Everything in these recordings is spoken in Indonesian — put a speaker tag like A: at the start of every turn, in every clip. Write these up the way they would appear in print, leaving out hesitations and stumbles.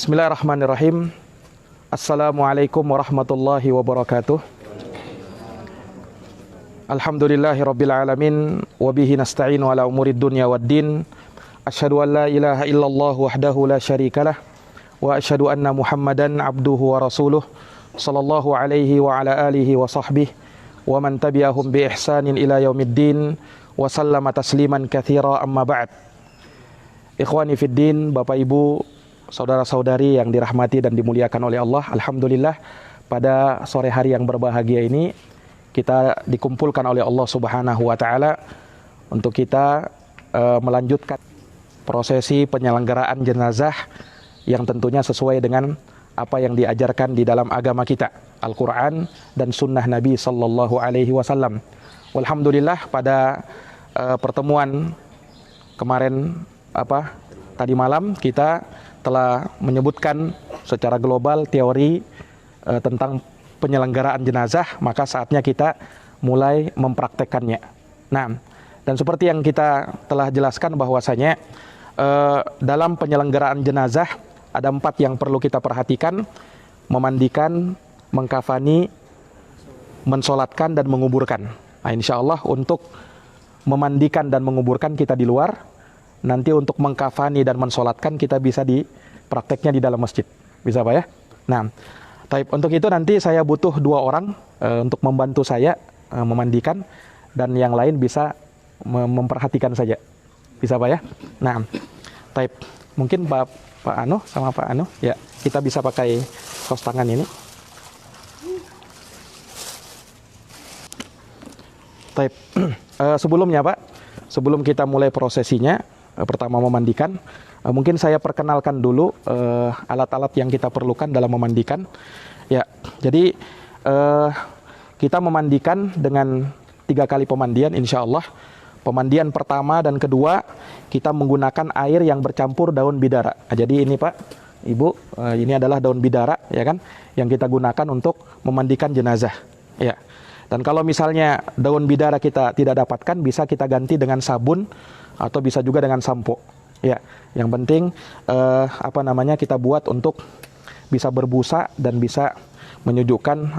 A: Bismillahirrahmanirrahim. Assalamualaikum warahmatullahi wabarakatuh. Alhamdulillahirabbil alamin wa bihi nasta'inu ala umurid dunya waddin. Asyhadu an la ilaha illallah wahdahu la syarikalah wa asyhadu anna Muhammadan abduhu wa rasuluh sallallahu alaihi wa ala alihi wa sahbihi wa man tabi'ahum bi ihsanin ila yaumiddin wa sallama tasliman katsira amma ba'd. Ikhwani fid din, Bapak Ibu, saudara-saudari yang dirahmati dan dimuliakan oleh Allah, alhamdulillah pada sore hari yang berbahagia ini kita dikumpulkan oleh Allah Subhanahu wa taala untuk kita melanjutkan prosesi penyelenggaraan jenazah yang tentunya sesuai dengan apa yang diajarkan di dalam agama kita, Al-Qur'an dan sunnah Nabi sallallahu alaihi wasallam. Alhamdulillah pada pertemuan kemarin tadi malam kita telah menyebutkan secara global teori tentang penyelenggaraan jenazah, maka saatnya kita mulai mempraktekkannya. Nah, dan seperti yang kita telah jelaskan bahwasanya dalam penyelenggaraan jenazah ada 4 yang perlu kita perhatikan: memandikan, mengkafani, mensolatkan, dan menguburkan. Nah, insya Allah untuk memandikan dan menguburkan kita di luar. Nanti untuk mengkafani dan mensolatkan kita bisa di prakteknya di dalam masjid. Bisa Pak ya? Nah, untuk itu nanti saya butuh 2 orang untuk membantu saya memandikan, dan yang lain bisa memperhatikan saja. Bisa Pak ya? Nah, mungkin Pak Anu sama Pak Anu, ya kita bisa pakai kaos tangan ini. Sebelumnya Pak, sebelum kita mulai prosesinya, pertama memandikan, mungkin saya perkenalkan dulu alat-alat yang kita perlukan dalam memandikan. Ya, jadi kita memandikan dengan 3 kali pemandian insya Allah. Pemandian pertama dan kedua kita menggunakan air yang bercampur daun bidara. Nah, jadi ini Pak, Ibu, ini adalah daun bidara ya kan, yang kita gunakan untuk memandikan jenazah. Ya. Dan kalau misalnya daun bidara kita tidak dapatkan, bisa kita ganti dengan sabun atau bisa juga dengan sampo. Ya, yang penting kita buat untuk bisa berbusa dan bisa menyejukkan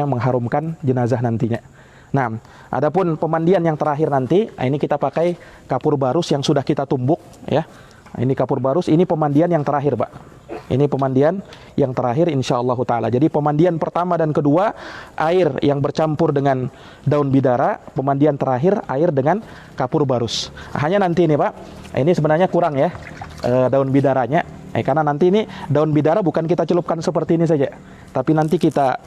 A: mengharumkan jenazah nantinya. Nah, adapun pemandian yang terakhir nanti, ini kita pakai kapur barus yang sudah kita tumbuk ya. Ini kapur barus, ini pemandian yang terakhir, Pak. Ini pemandian yang terakhir insyaallah taala. Jadi pemandian pertama dan kedua air yang bercampur dengan daun bidara, pemandian terakhir air dengan kapur barus. Hanya nanti ini Pak, ini sebenarnya kurang ya daun bidaranya. Karena nanti ini daun bidara bukan kita celupkan seperti ini saja, tapi nanti kita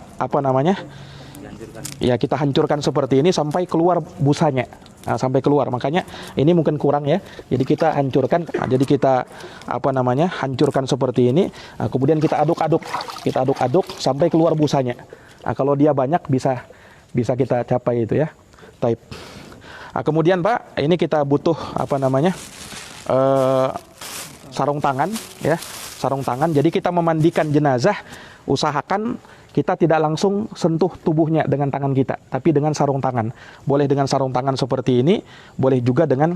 A: ya kita hancurkan seperti ini sampai keluar busanya. Nah, sampai keluar, makanya ini mungkin kurang ya. Jadi kita hancurkan, jadi kita hancurkan seperti ini. Nah, kemudian kita aduk-aduk sampai keluar busanya. Nah, kalau dia banyak bisa kita capai itu ya. Nah, kemudian Pak, ini kita butuh sarung tangan ya, sarung tangan. Jadi kita memandikan jenazah, usahakan kita tidak langsung sentuh tubuhnya dengan tangan kita, tapi dengan sarung tangan. Boleh dengan sarung tangan seperti ini, boleh juga dengan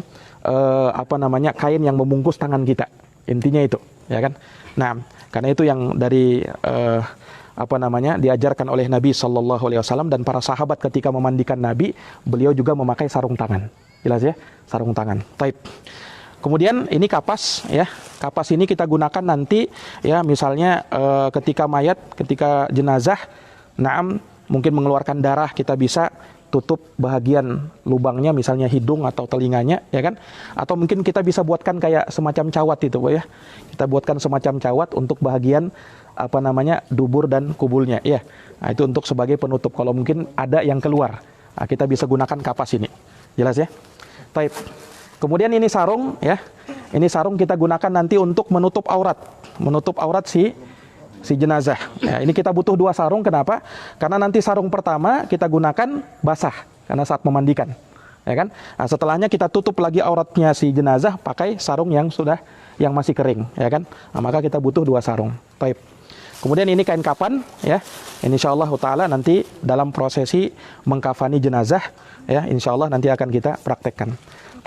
A: kain yang membungkus tangan kita. Intinya itu, ya kan? Nah, karena itu yang dari diajarkan oleh Nabi sallallahu alaihi wasallam, dan para sahabat ketika memandikan Nabi, beliau juga memakai sarung tangan. Jelas ya? Sarung tangan. Kemudian ini kapas ya. Kapas ini kita gunakan nanti ya, misalnya ketika jenazah mungkin mengeluarkan darah, kita bisa tutup bahagian lubangnya, misalnya hidung atau telinganya ya kan. Atau mungkin kita bisa buatkan kayak semacam cawat itu ya. Kita buatkan semacam cawat untuk bahagian dubur dan kubulnya ya. Nah, itu untuk sebagai penutup kalau mungkin ada yang keluar. Nah, kita bisa gunakan kapas ini. Jelas ya? Kemudian ini sarung ya. Ini sarung kita gunakan nanti untuk menutup aurat si jenazah. Ya, ini kita butuh 2 sarung. Kenapa? Karena nanti sarung pertama kita gunakan basah karena saat memandikan. Ya kan? Nah, setelahnya kita tutup lagi auratnya si jenazah pakai sarung yang masih kering, ya kan? Nah, maka kita butuh 2 sarung. Kemudian ini kain kafan ya. Insyaallah taala nanti dalam prosesi mengkafani jenazah ya, insyaallah nanti akan kita praktekkan.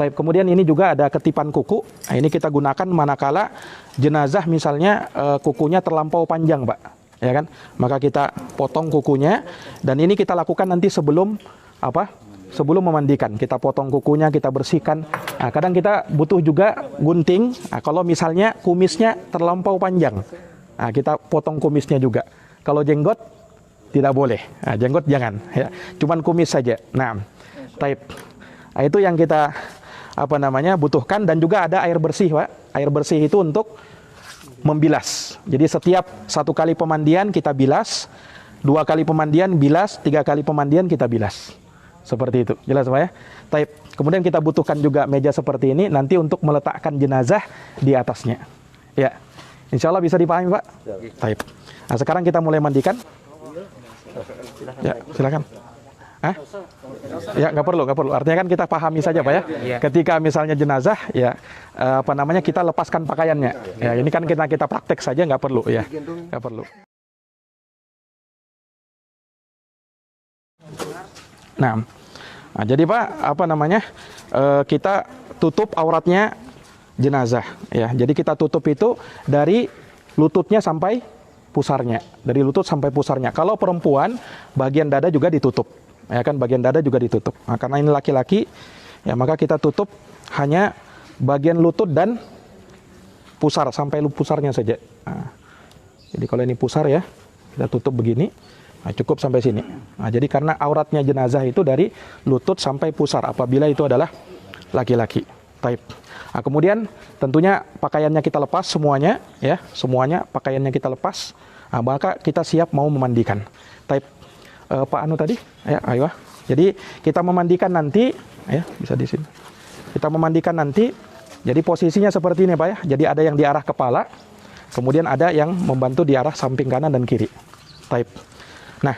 A: Taib. Kemudian ini juga ada ketipan kuku. Nah, ini kita gunakan manakala jenazah misalnya kukunya terlampau panjang, Pak. Ya kan? Maka kita potong kukunya, dan ini kita lakukan nanti sebelum apa? Sebelum memandikan. Kita potong kukunya, kita bersihkan. Nah, kadang kita butuh juga gunting. Nah, kalau misalnya kumisnya terlampau panjang, nah, kita potong kumisnya juga. Kalau jenggot tidak boleh. Nah, jenggot jangan, ya. Cuman kumis saja. Nah, taib. Nah, itu yang kita butuhkan, dan juga ada air bersih, Pak. Air bersih itu untuk membilas. Jadi setiap 1 kali pemandian kita bilas, 2 kali pemandian bilas, 3 kali pemandian kita bilas. Seperti itu. Jelas, Pak, ya? Taib. Kemudian kita butuhkan juga meja seperti ini nanti untuk meletakkan jenazah di atasnya. Ya. Insya Allah bisa dipahami, Pak? Taib. Nah, sekarang kita mulai mandikan. Ya, silakan. Hah? Ya, nggak perlu. Artinya kan kita pahami saja, Pak, ya. Ketika misalnya jenazah, ya kita lepaskan pakaiannya. Ya, ini kan kita praktek saja, nggak perlu, ya. Nggak perlu. Nah, jadi Pak, kita tutup auratnya jenazah, ya. Jadi kita tutup itu dari lututnya sampai pusarnya, dari lutut sampai pusarnya. Kalau perempuan, bagian dada juga ditutup, ya kan, bagian dada juga ditutup. Nah, karena ini laki-laki, ya maka kita tutup hanya bagian lutut dan pusar, sampai pusarnya saja. Nah, jadi kalau ini pusar, ya kita tutup begini, nah, cukup sampai sini. Nah, jadi karena auratnya jenazah itu dari lutut sampai pusar apabila itu adalah laki-laki. Taib. Nah, kemudian tentunya pakaiannya kita lepas semuanya, ya, semuanya pakaiannya kita lepas. Nah, maka kita siap mau memandikan. Taib. Pak Anu tadi, ya, ayo. Jadi kita memandikan nanti, ya, bisa di sini. Kita memandikan nanti. Jadi posisinya seperti ini, Pak, ya. Jadi ada yang di arah kepala, kemudian ada yang membantu di arah samping kanan dan kiri. Taib. Nah,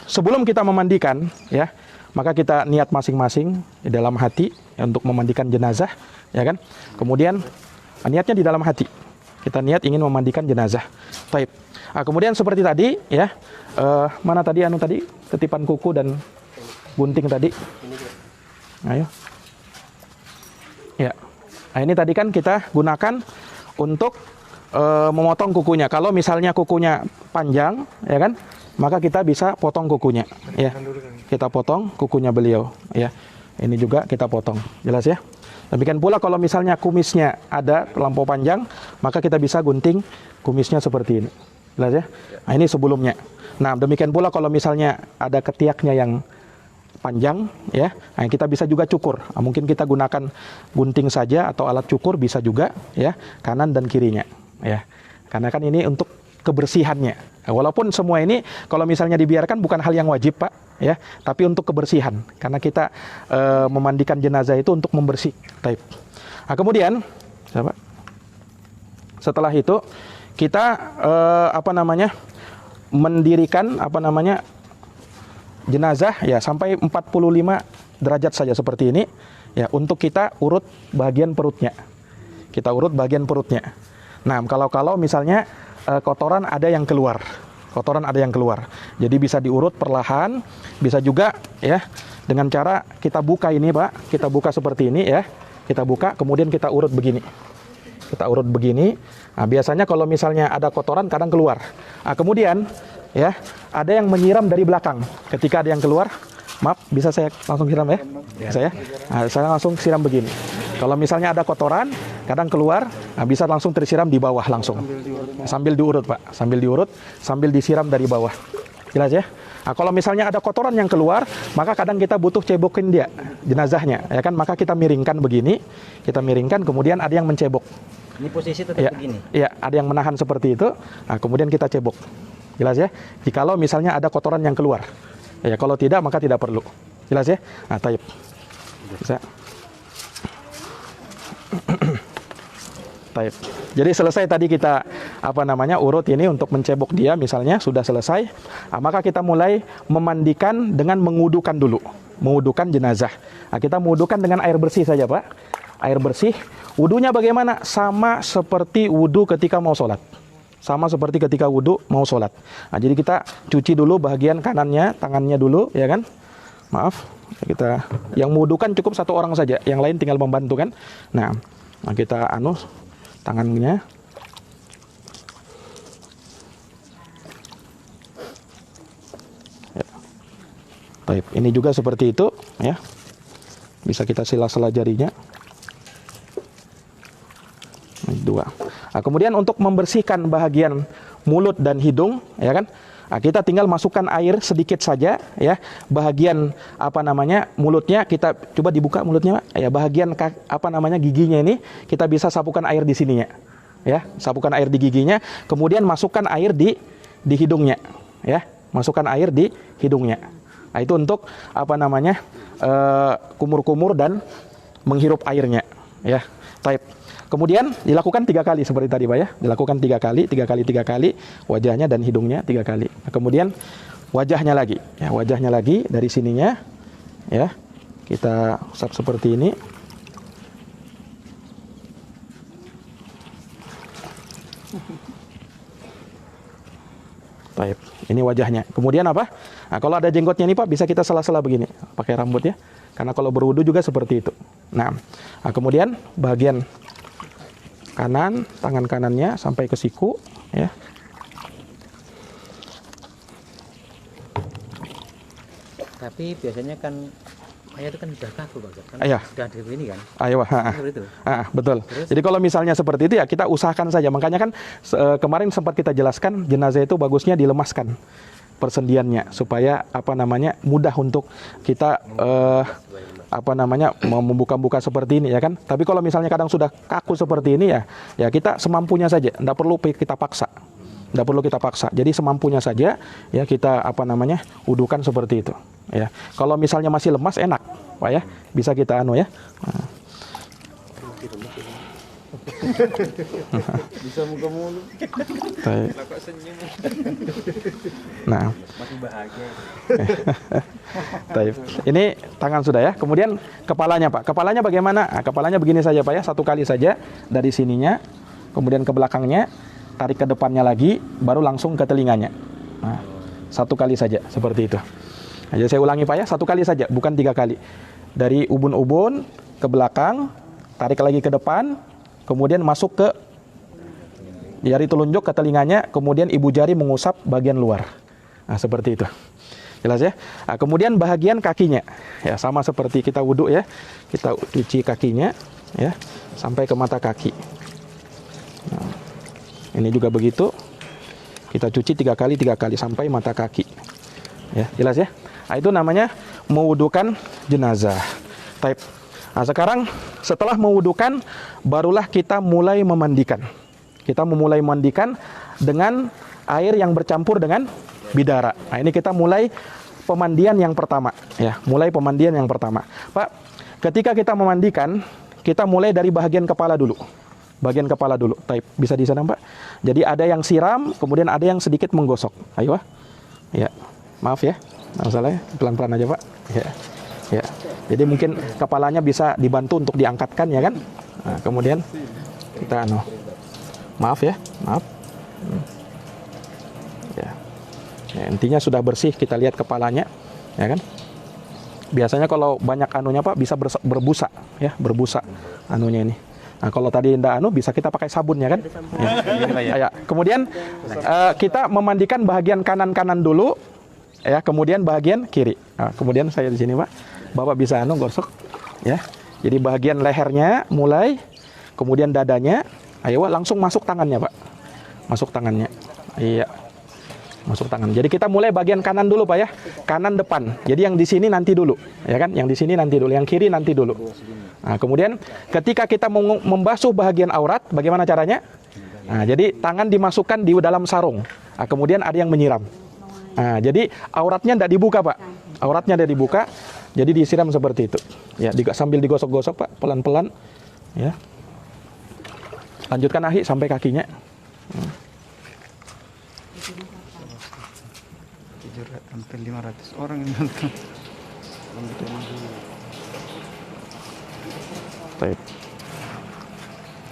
A: sebelum kita memandikan, ya, maka kita niat masing-masing di dalam hati, ya, untuk memandikan jenazah, ya kan. Kemudian niatnya di dalam hati. Kita niat ingin memandikan jenazah. Taib. Nah, kemudian seperti tadi, ya, mana tadi ketipan kuku dan gunting tadi. Ayo. Ya. Nah, ini tadi kan kita gunakan untuk memotong kukunya. Kalau misalnya kukunya panjang, ya kan, maka kita bisa potong kukunya, ya. Kita potong kukunya beliau, ya. Ini juga kita potong, jelas, ya. Demikian pula kalau misalnya kumisnya ada terlampau panjang, maka kita bisa gunting kumisnya seperti ini, jelas, ya. Nah, ini sebelumnya. Nah, demikian pula kalau misalnya ada ketiaknya yang panjang, ya, nah, kita bisa juga cukur. Nah, mungkin kita gunakan gunting saja atau alat cukur bisa juga, ya, kanan dan kirinya, ya. Karena kan ini untuk kebersihannya. Nah, walaupun semua ini kalau misalnya dibiarkan bukan hal yang wajib, Pak, ya, tapi untuk kebersihan. Karena kita memandikan jenazah itu untuk membersih. Taib. Nah, kemudian setelah itu kita mendirikan jenazah, ya, sampai 45 derajat saja seperti ini, ya, untuk kita urut bagian perutnya. Kita urut bagian perutnya. Nah, kalau misalnya kotoran ada yang keluar. Jadi bisa diurut perlahan, bisa juga, ya, dengan cara kita buka ini, Pak. Kita buka seperti ini, ya. Kita buka, kemudian kita urut begini. Nah, biasanya kalau misalnya ada kotoran kadang keluar. Nah, kemudian, ya, ada yang menyiram dari belakang. Ketika ada yang keluar, maaf, bisa saya langsung siram, ya? Saya langsung siram begini. Kalau misalnya ada kotoran, kadang keluar, nah, bisa langsung tersiram di bawah langsung. Sambil diurut, Pak. Sambil disiram dari bawah. Jelas, ya? Nah, kalau misalnya ada kotoran yang keluar, maka kadang kita butuh cebokin dia, jenazahnya, ya kan? Maka kita miringkan begini, kemudian ada yang mencebok.
B: Ini posisi tetap begini?
A: Iya, ada yang menahan seperti itu, nah, kemudian kita cebok. Jelas, ya? Jikalau misalnya ada kotoran yang keluar. Ya, kalau tidak, maka tidak perlu. Jelas, ya? Nah, taib. Bisa. Taib. Jadi selesai tadi kita urut ini untuk mencebok dia, misalnya sudah selesai, nah, maka kita mulai memandikan dengan mengudukan dulu, mengudukan jenazah. Nah, kita mengudukan dengan air bersih saja, Pak. Air bersih. Wudunya bagaimana? Sama seperti wudu ketika mau sholat. Nah, jadi kita cuci dulu bagian kanannya, tangannya dulu, ya kan? Maaf. Kita yang mewudukan cukup satu orang saja, yang lain tinggal membantu kan. Nah, kita tangannya. Ya. Baik, ini juga seperti itu ya. Bisa kita sela-sela jarinya. Dua. Nah, kemudian untuk membersihkan bahagian mulut dan hidung, ya kan? Nah, kita tinggal masukkan air sedikit saja, ya. Bahagian mulutnya kita coba dibuka mulutnya, Pak. Ya, bahagian giginya ini kita bisa sapukan air di sininya, ya. Sapukan air di giginya, kemudian masukkan air di hidungnya, ya. Masukkan air di hidungnya. Nah, itu untuk kumur-kumur dan menghirup airnya, ya. Baik. Kemudian dilakukan 3 kali seperti tadi, Pak ya. Dilakukan 3 kali, wajahnya dan hidungnya 3 kali. Nah, kemudian wajahnya lagi, ya, wajahnya lagi dari sininya, ya. Kita usap seperti ini. Baik, ini wajahnya. Kemudian apa? Nah, kalau ada jenggotnya nih Pak, bisa kita sela-sela begini, pakai rambut ya. Karena kalau berwudu juga seperti itu. Nah, kemudian bagian kanan, tangan kanannya sampai ke siku, ya.
B: Tapi biasanya kan ayah itu kan sudah kaku, Pak. Kan sudah ada ini kan.
A: Ayo, betul. Terus? Jadi kalau misalnya seperti itu ya kita usahakan saja. Makanya kan kemarin sempat kita jelaskan jenazah itu bagusnya dilemaskan persendiannya supaya mudah untuk kita membuka-buka seperti ini ya kan. Tapi kalau misalnya kadang sudah kaku seperti ini ya kita semampunya saja, tidak perlu kita paksa. Tidak perlu kita paksa. Jadi semampunya saja ya kita wudukan seperti itu ya. Kalau misalnya masih lemas enak, Pak ya. Bisa kita ya.
C: Bisa muka mulu.
A: Nah,
C: masih bahagia.
A: Ini tangan sudah ya. Kemudian kepalanya Pak. Kepalanya bagaimana? Nah, kepalanya begini saja Pak ya. 1 kali saja dari sininya, kemudian ke belakangnya, tarik ke depannya lagi, baru langsung ke telinganya. Nah, 1 kali saja seperti itu. Nah, jadi saya ulangi Pak ya. 1 kali saja, bukan 3 kali. Dari ubun-ubun ke belakang, tarik lagi ke depan, kemudian masuk ke jari telunjuk ke telinganya, kemudian ibu jari mengusap bagian luar. Nah, seperti itu. Jelas ya? Nah, kemudian bahagian kakinya. Ya, sama seperti kita wudhu ya. Kita cuci kakinya ya, sampai ke mata kaki. Nah, ini juga begitu. Kita cuci 3 kali sampai mata kaki. Ya, jelas ya? Nah, itu namanya mewudukan jenazah. Taib. Nah, sekarang setelah mewudukan, barulah kita mulai memandikan. Kita memulai memandikan dengan air yang bercampur dengan bidara. Nah, ini kita mulai pemandian yang pertama. Ya, mulai pemandian yang pertama. Pak, ketika kita memandikan, kita mulai dari bagian kepala dulu. Bagian kepala dulu. Taib. Bisa di sana, Pak? Jadi ada yang siram, kemudian ada yang sedikit menggosok. Ayo, Pak. Ya, maaf ya. Nggak masalah ya. Pelan-pelan aja, Pak. Ya. Ya. Jadi mungkin kepalanya bisa dibantu untuk diangkatkan ya kan. Nah, kemudian kita maaf ya, maaf. Ya. Ya, intinya sudah bersih, kita lihat kepalanya ya kan. Biasanya kalau banyak Pak bisa berbusa ya, berbusa anunya ini. Nah, kalau tadi tidak bisa kita pakai sabun ya kan. Ya. Ya. Kemudian kita memandikan bagian kanan dulu ya, kemudian bagian kiri. Nah, kemudian saya di sini Pak. Bapak bisa gosok ya. Jadi bagian lehernya mulai, kemudian dadanya, ayo langsung masuk tangannya Pak. Masuk tangannya. Iya. Masuk tangan. Jadi kita mulai bagian kanan dulu Pak ya. Kanan depan. Jadi yang di sini nanti dulu, ya kan? Yang di sini nanti dulu, yang kiri nanti dulu. Nah, kemudian ketika kita membasuh bagian aurat, bagaimana caranya? Nah, jadi tangan dimasukkan di dalam sarung. Nah, kemudian ada yang menyiram. Nah, jadi auratnya tidak dibuka Pak. Auratnya tidak dibuka. Jadi disiram seperti itu. Ya, sambil digosok-gosok Pak, pelan-pelan. Ya. Lanjutkan Ahi sampai kakinya.
C: Hampir 500 orang yang nonton.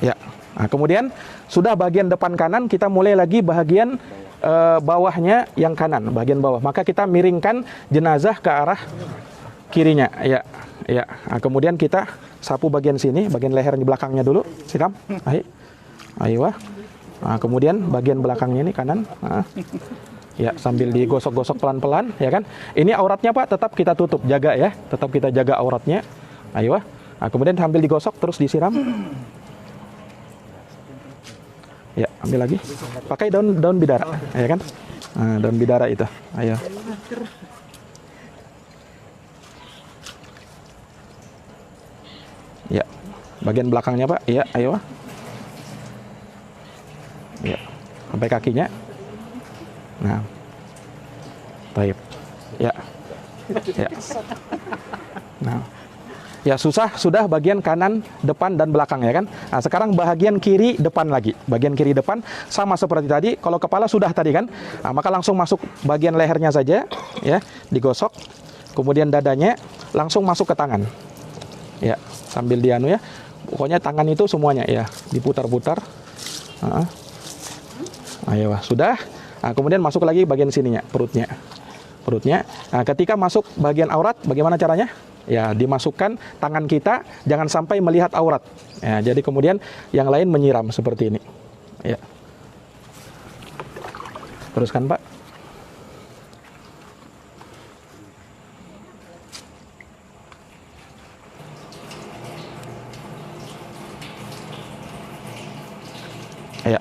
A: Ya. Nah, kemudian sudah bagian depan kanan, kita mulai lagi bagian bawahnya yang kanan, bagian bawah. Maka kita miringkan jenazah ke arah kirinya, ya, ya. Nah, kemudian kita sapu bagian sini, bagian leher di belakangnya dulu, siram. Ayo. Nah, kemudian bagian belakangnya ini kanan. Nah. Ya, sambil digosok-gosok pelan-pelan, ya kan? Ini auratnya Pak, tetap kita tutup, jaga ya. Tetap kita jaga auratnya. Ayo. Nah, kemudian sambil digosok terus disiram. Ya, ambil lagi. Pakai daun bidara, ya kan? Nah, daun bidara itu. Ayo. Ya, bagian belakangnya Pak. Ya, ayo. Ya, sampai kakinya. Nah, baik. Ya, ya. Nah, ya sudah bagian kanan, depan dan belakang ya kan. Nah, sekarang bagian kiri depan lagi. Bagian kiri depan sama seperti tadi. Kalau kepala sudah tadi kan, nah, maka langsung masuk bagian lehernya saja, ya, digosok. Kemudian dadanya langsung masuk ke tangan. Ya, sambil dianu ya. Pokoknya tangan itu semuanya ya, diputar-putar. Ayo, sudah. Nah, kemudian masuk lagi bagian sininya, perutnya. Nah, ketika masuk bagian aurat, bagaimana caranya? Ya, dimasukkan tangan kita, jangan sampai melihat aurat. Ya, jadi kemudian yang lain menyiram seperti ini. Ya. Teruskan Pak. Ya.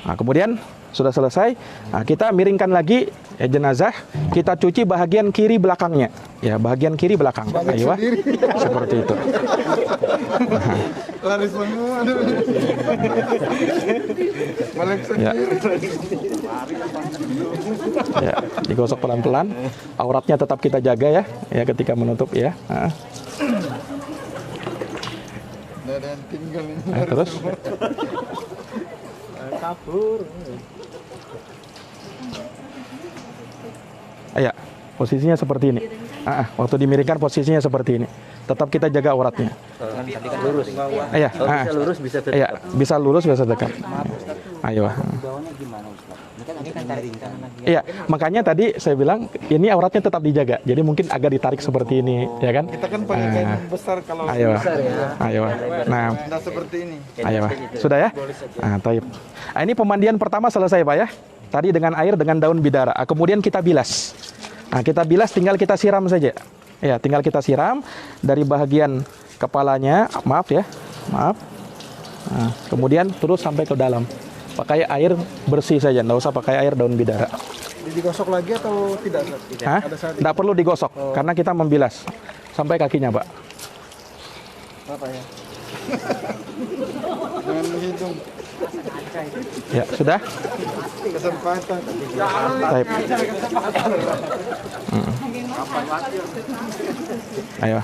A: Nah, kemudian sudah selesai, nah, kita miringkan lagi jenazah, kita cuci bagian kiri belakangnya, ya, bagian kiri belakang. Ayo, seperti itu.
C: Laris semua.
A: Ya. Ya, digosok pelan-pelan, auratnya tetap kita jaga ya, ya ketika menutup ya. Nah. Nah, terus
C: kabur.
A: Ya, posisinya seperti ini. Waktu dimiringkan posisinya seperti ini. Tetap kita jaga auratnya.
B: Tadi kan lurus.
A: Ya,
B: bisa lurus, bisa dekat.
A: ya, bisa lurus, bisa dekat. Ayo.
B: Bawahnya gimana Ustaz? Ini kan tarik kanan lagi.
A: Iya, makanya tadi saya bilang ini auratnya tetap dijaga. Jadi mungkin agak ditarik seperti ini, ya kan?
C: Kita kan pakai kain besar kalau
A: Ayo.
B: Besar ya.
A: Ayo. Nah,
C: tidak seperti ini.
A: ayo. Sudah ya? Nah, taib. Nah, ini pemandian pertama selesai, Pak ya. Tadi dengan air dengan daun bidara. Kemudian kita bilas. Nah, kita bilas tinggal kita siram saja. Ya, tinggal kita siram dari bagian kepalanya, maaf ya. Maaf. Nah, kemudian terus sampai ke dalam. Pakai air bersih saja, nggak usah pakai air daun bidara.
C: Digosok lagi atau tidak?
A: Hah? Nggak perlu digosok, karena kita membilas sampai kakinya, Pak.
C: Apa ya? Jangan menghitung.
A: Ya, sudah?
C: Kesempatan.
A: Baik. Ayo.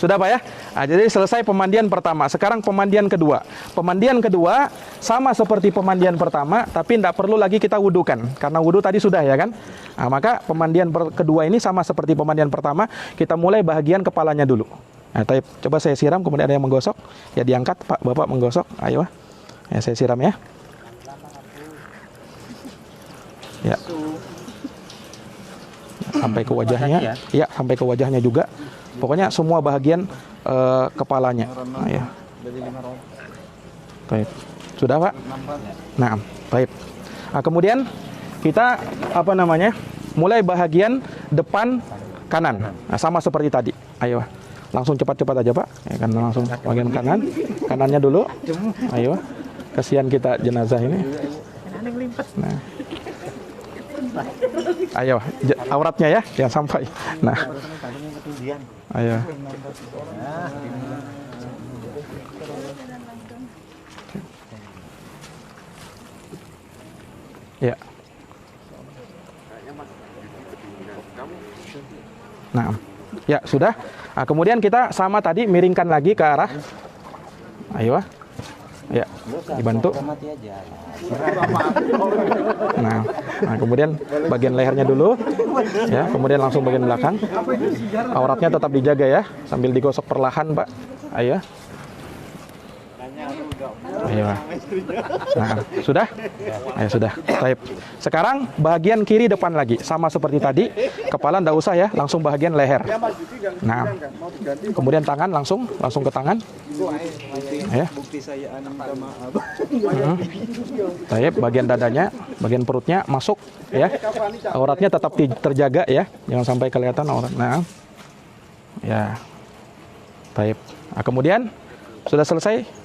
A: Sudah Pak ya? Nah, jadi selesai pemandian pertama. Sekarang pemandian kedua. Pemandian kedua sama seperti pemandian pertama, tapi tidak perlu lagi kita wudukan. Karena wudu tadi sudah ya kan? Nah, maka pemandian kedua ini sama seperti pemandian pertama. Kita mulai bagian kepalanya dulu. Nah, coba saya siram, kemudian ada yang menggosok. Ya diangkat Pak, Bapak menggosok. Ayo. Ya, saya siram ya. Ya. Sampai ke wajahnya. Ya, sampai ke wajahnya juga. Pokoknya semua bagian kepalanya. Nah, ya. Baik. Sudah Pak? Nah, baik. Nah, kemudian kita mulai bagian depan kanan. Nah, sama seperti tadi. Ayo. Langsung cepat-cepat aja Pak. Ya kan, langsung bagian kanan. Kanannya dulu. Ayo. Kasihan kita jenazah ini. Nah. Ayo, auratnya ya, jangan sampai. Nah. Ayo. Ya. Nah, ya sudah. Nah, kemudian kita sama tadi miringkan lagi ke arah. Ayo. Ya, dibantu. Nah, kemudian bagian lehernya dulu, ya. Kemudian langsung bagian belakang. Auratnya tetap dijaga ya, sambil digosok perlahan, Pak. Ayo. Ayo. Nah, sudah? Ayo sudah. Baik. Sekarang bagian kiri depan lagi, sama seperti tadi. Kepala ndak usah ya, langsung bagian leher. Nah, kemudian tangan langsung ke tangan. Ya.
C: Bukti saya minta maaf.
A: Baik, bagian dadanya, bagian perutnya masuk ya. Auratnya tetap terjaga ya, jangan sampai kelihatan aurat. Nah. Ya. Baik. Nah, kemudian sudah selesai.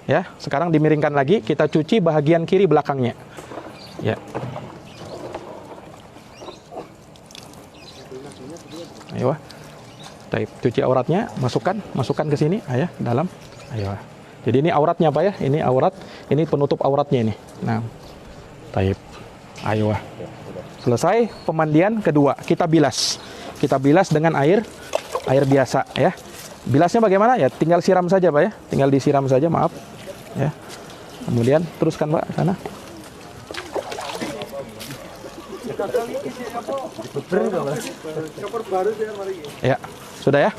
A: Ya, sekarang dimiringkan lagi, kita cuci bagian kiri belakangnya. Ya. Ayo. Baik, cuci auratnya, masukkan ke sini, ayah, dalam. Ayo. Jadi ini auratnya Pak ya, ini aurat, ini penutup auratnya ini. Nah. Baik. Ayo. Selesai pemandian kedua, kita bilas. Kita bilas dengan air biasa ya. Bilasnya bagaimana? Ya tinggal siram saja Pak ya. Tinggal disiram saja, maaf. Ya. Kemudian teruskan Pak sana. Ya, sudah ya?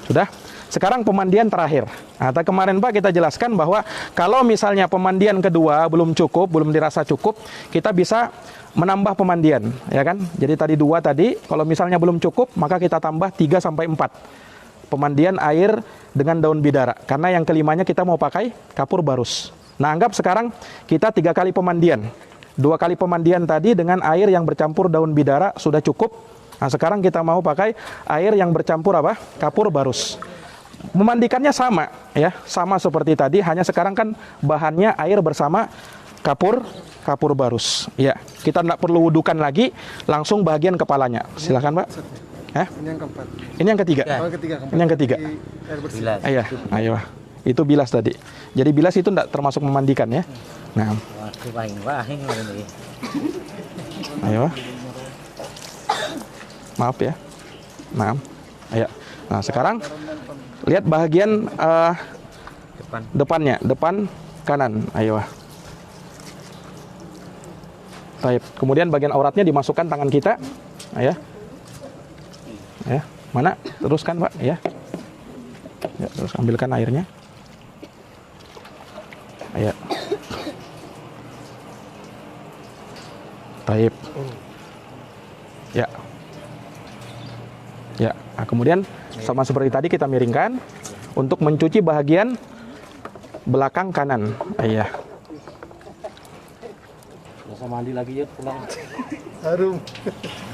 A: Sudah. Sekarang pemandian terakhir. Nah, kemarin Pak kita jelaskan bahwa kalau misalnya pemandian kedua belum cukup, belum dirasa cukup, kita bisa menambah pemandian, ya kan? Jadi tadi 2 tadi, kalau misalnya belum cukup, maka kita tambah 3 sampai 4. Pemandian air dengan daun bidara. Karena yang kelimanya kita mau pakai kapur barus. Nah, anggap sekarang kita 3 kali pemandian. 2 kali pemandian tadi dengan air yang bercampur daun bidara sudah cukup. Nah, sekarang kita mau pakai air yang bercampur apa? Kapur barus. Memandikannya sama, ya, sama seperti tadi. Hanya sekarang kan bahannya air bersama kapur barus. Ya, kita tidak perlu wudukan lagi, langsung bagian kepalanya. Silakan Pak.
C: Ini yang keempat.
A: Ini yang ketiga.
C: Oh, ketiga.
A: Ini yang ketiga.
B: Bilas.
A: Ayo. Itu bilas tadi. Jadi bilas itu tidak termasuk memandikan ya. Nah.
B: Wahing ini.
A: Ayo. Maaf ya. Nah. Ayo. Nah, sekarang lihat bagian depannya, depan kanan. Ayo. Baik. Kemudian bagian auratnya dimasukkan tangan kita. Ayo. Ya, mana? Teruskan Pak, ya. Ya, terus ambilkan airnya. Ayo. Baik. Ya. Ya, nah, kemudian sama seperti tadi kita miringkan untuk mencuci bagian belakang kanan. Iya.
B: Masa mandi lagi ya pulang.
C: Harum.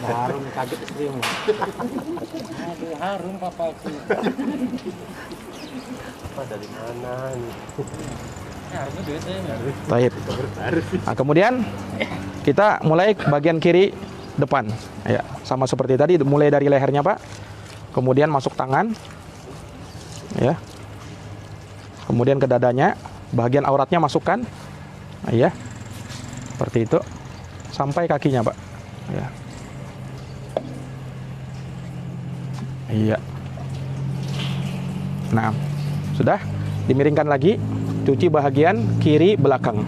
B: Harum kaget istrimu. Aduh, harum papaku. Apa dari mana nih? Harusnya duitnya.
A: Baik. Nah, kemudian kita mulai bagian kiri depan. Ya, sama seperti tadi, mulai dari lehernya Pak. Kemudian masuk tangan. Ya. Kemudian ke dadanya, bagian auratnya masukkan. Ya. Seperti itu. Sampai kakinya, Pak. Ya. Iya. Nah, sudah dimiringkan lagi, cuci bagian kiri belakang.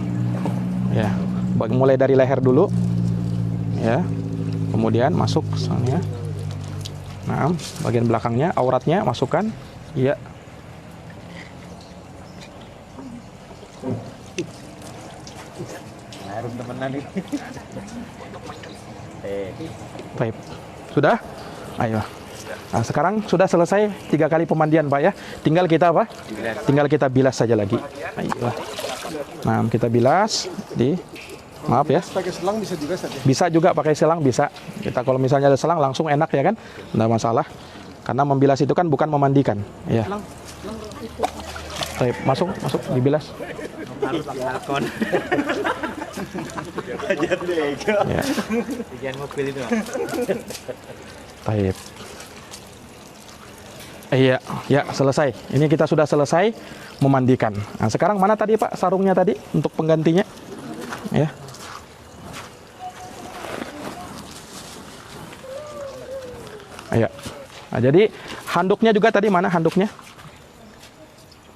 A: Ya, mulai dari leher dulu. Ya. Kemudian masuk sana. Nah, bagian belakangnya, auratnya masukkan. Iya.
B: Harum temenan ini.
A: Baik. Sudah? Ayo. Nah, sekarang sudah selesai 3 kali pemandian, Pak ya. Tinggal kita apa? Tinggal kita bilas saja lagi. Ayo. Nah, kita bilas di maaf ya.
C: Pakai selang bisa juga saja.
A: Bisa juga pakai selang, bisa. Kita kalau misalnya ada selang langsung enak ya kan? Enggak masalah. Karena membilas itu kan bukan memandikan, ya. Baik, masuk dibilas. Ya.
B: Bagian mobil itu.
A: Baik. Iya, ya selesai. Ini kita sudah selesai memandikan. Nah, sekarang mana tadi Pak sarungnya tadi untuk penggantinya? Ya. Ayo. Nah, jadi handuknya juga tadi mana handuknya?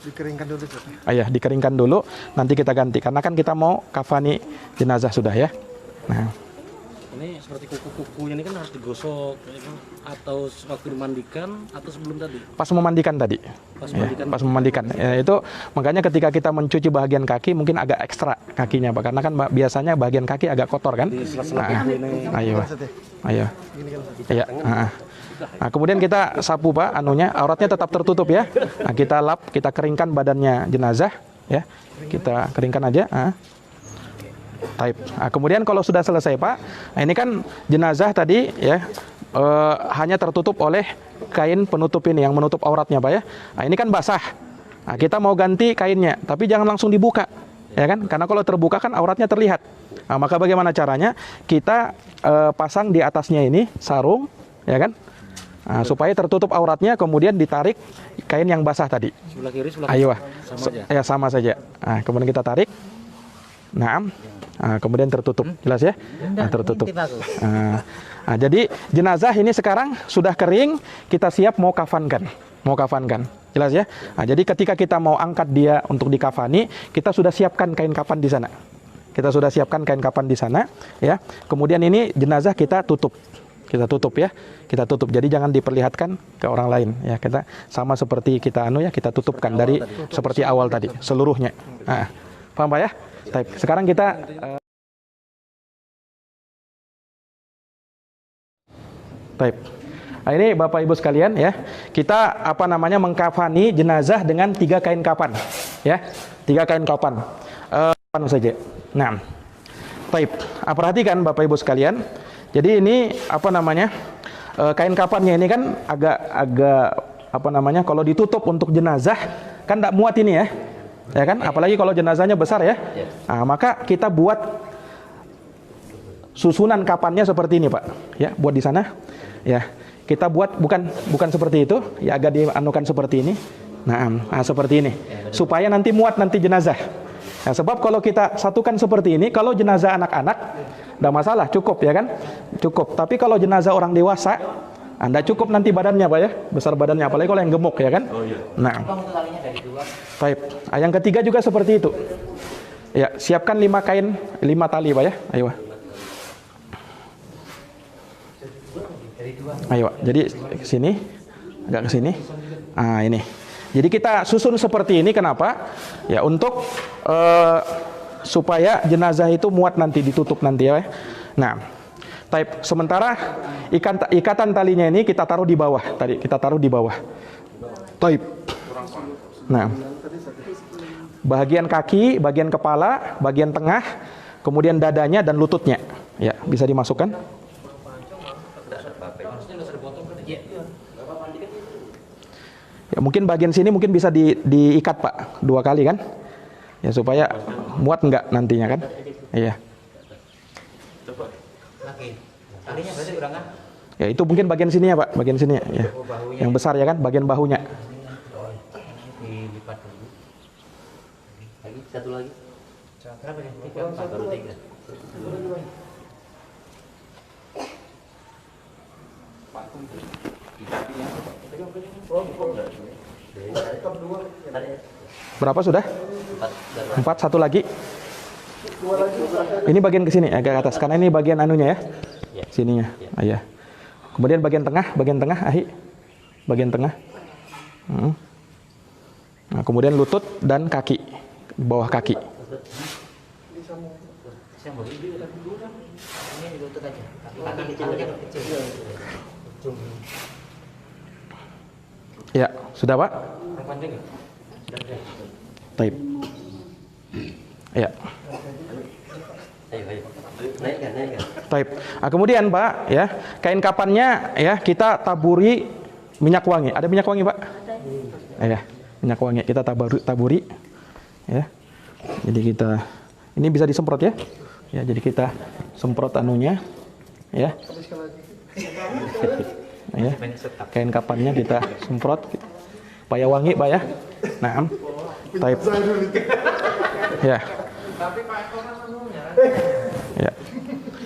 C: Dikeringkan dulu.
A: Ayah, dikeringkan dulu, nanti kita ganti. Karena kan kita mau kafani jenazah sudah ya. Nah,
D: Ini seperti kuku-kukunya ini kan harus digosok itu, atau waktu dimandikan atau sebelum tadi?
A: Pas memandikan tadi.
D: Pas
A: Ya,
D: memandikan.
A: pas memandikan. Ya, itu makanya ketika kita mencuci bagian kaki mungkin agak ekstra kakinya Pak, karena kan biasanya bagian kaki agak kotor kan.
D: Di sela-sela kuku ini.
A: Ayo. Ayo. Iya, Nah, kemudian kita sapu Pak, anunya auratnya tetap tertutup ya. Nah, kita lap, kita keringkan badannya jenazah ya. Kita keringkan aja. Taib. Nah, kemudian kalau sudah selesai Pak, nah ini kan jenazah tadi ya hanya tertutup oleh kain penutup ini yang menutup auratnya Pak ya. Nah, ini kan basah. Nah, kita mau ganti kainnya, tapi jangan langsung dibuka, ya kan? Karena kalau terbuka kan auratnya terlihat. Nah, maka bagaimana caranya? Kita pasang di atasnya ini sarung, ya kan? Nah, supaya tertutup auratnya, kemudian ditarik kain yang basah tadi.
D: Sebelah kiri, sebelah
A: Ayo,
D: sama aja.
A: ya sama saja. Nah, kemudian kita tarik. Nah, kemudian tertutup, jelas ya? Nah, tertutup. Nah, jadi jenazah ini sekarang sudah kering, kita siap mau kafankan, jelas ya? Nah, jadi ketika kita mau angkat dia untuk dikafani, kita sudah siapkan kain kafan di sana. Ya. Kemudian ini jenazah kita tutup ya, kita tutup. Jadi jangan diperlihatkan ke orang lain ya. Kita sama seperti kita kita tutupkan dari seperti awal tadi, seluruhnya. Nah, paham Pak ya? Baik, sekarang kita baik. Nah, ini Bapak Ibu sekalian ya, kita mengkafani jenazah dengan 3 kain kapan ya. 3 kain kapan. Saja. Nah, baik. Perhatikan Bapak Ibu sekalian. Jadi ini kain kafannya ini kan agak kalau ditutup untuk jenazah kan tidak muat ini ya. Ya kan, apalagi kalau jenazahnya besar ya. Nah, maka kita buat susunan kapannya seperti ini Pak. Ya, buat di sana. Ya, kita buat bukan seperti itu, ya agak dianukan seperti ini. Nah, seperti ini. Supaya nanti muat nanti jenazah. Nah, sebab kalau kita satukan seperti ini, kalau jenazah anak-anak, tidak masalah, cukup ya kan? Cukup. Tapi kalau jenazah orang dewasa, Anda cukup nanti badannya Pak ya, besar badannya, apalagi kalau yang gemuk ya kan. Nah, baik. Yang ketiga juga seperti itu. Ya, siapkan 5 kain, 5 tali Pak ya. Ayo, jadi ke sini, agak ke sini. Nah, ini. Jadi kita susun seperti ini, kenapa? Ya, untuk supaya jenazah itu muat nanti, ditutup nanti ya. Nah, sementara ikatan talinya ini kita taruh di bawah tadi, Nah, bagian kaki, bagian kepala, bagian tengah, kemudian dadanya dan lututnya. Ya, bisa dimasukkan. Ya, mungkin bagian sini mungkin bisa diikat Pak 2 kali kan? Ya, supaya muat enggak nantinya kan? Iya.
B: Talinya berarti kurang kan?
A: Ya, itu mungkin bagian sini ya Pak, bagian sini ya. Yang besar ya kan, bagian bahunya.
B: Dilipat dulu. Lagi, satu lagi. Berapa ya? 3, 4, baru 3.
A: Berapa sudah? 4, satu lagi. Ini bagian ke sini agak ke atas karena ini bagian anunya ya. Sininya. Ya. Kemudian bagian tengah, bagian tengah. Nah, kemudian lutut dan kaki, bawah kaki. Ya, sudah Pak? Baik. Ya. Baik. Nah, kemudian Pak, ya, kain kapannya ya kita taburi minyak wangi. Ada minyak wangi Pak? Ya, minyak wangi kita taburi. Ya. Jadi kita ini bisa disemprot ya. Ya, jadi kita semprot anunya. Ya. Ya. Kain kapannya kita semprot supaya wangi Pak ya. Nah, baik. Ya. Ya.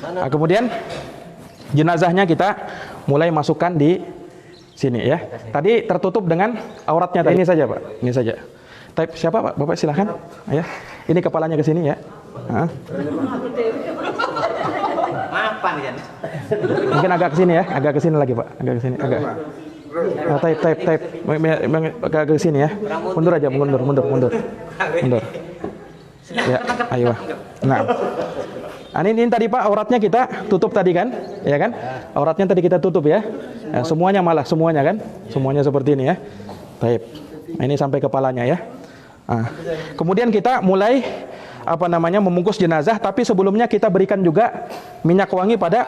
A: Nah, kemudian jenazahnya kita mulai masukkan di sini ya. Tadi tertutup dengan auratnya tadi. Ini saja Pak, ini saja. Type siapa Pak? Bapak silahkan. Ya. Ini kepalanya ke sini ya. Maaf.
B: Kapan ya?
A: Mungkin agak ke sini ya, agak ke sini lagi Pak, agak ke sini, agak. Tape. Agak ke sini ya. Mundur aja, mundur. Ya, ayo. Nah. Ini tadi Pak, auratnya kita tutup tadi kan? Ya kan? Auratnya tadi kita tutup ya. Semuanya kan? Semuanya seperti ini ya. Tape. Ini sampai kepalanya ya. Kemudian kita mulai membungkus jenazah, tapi sebelumnya kita berikan juga minyak wangi pada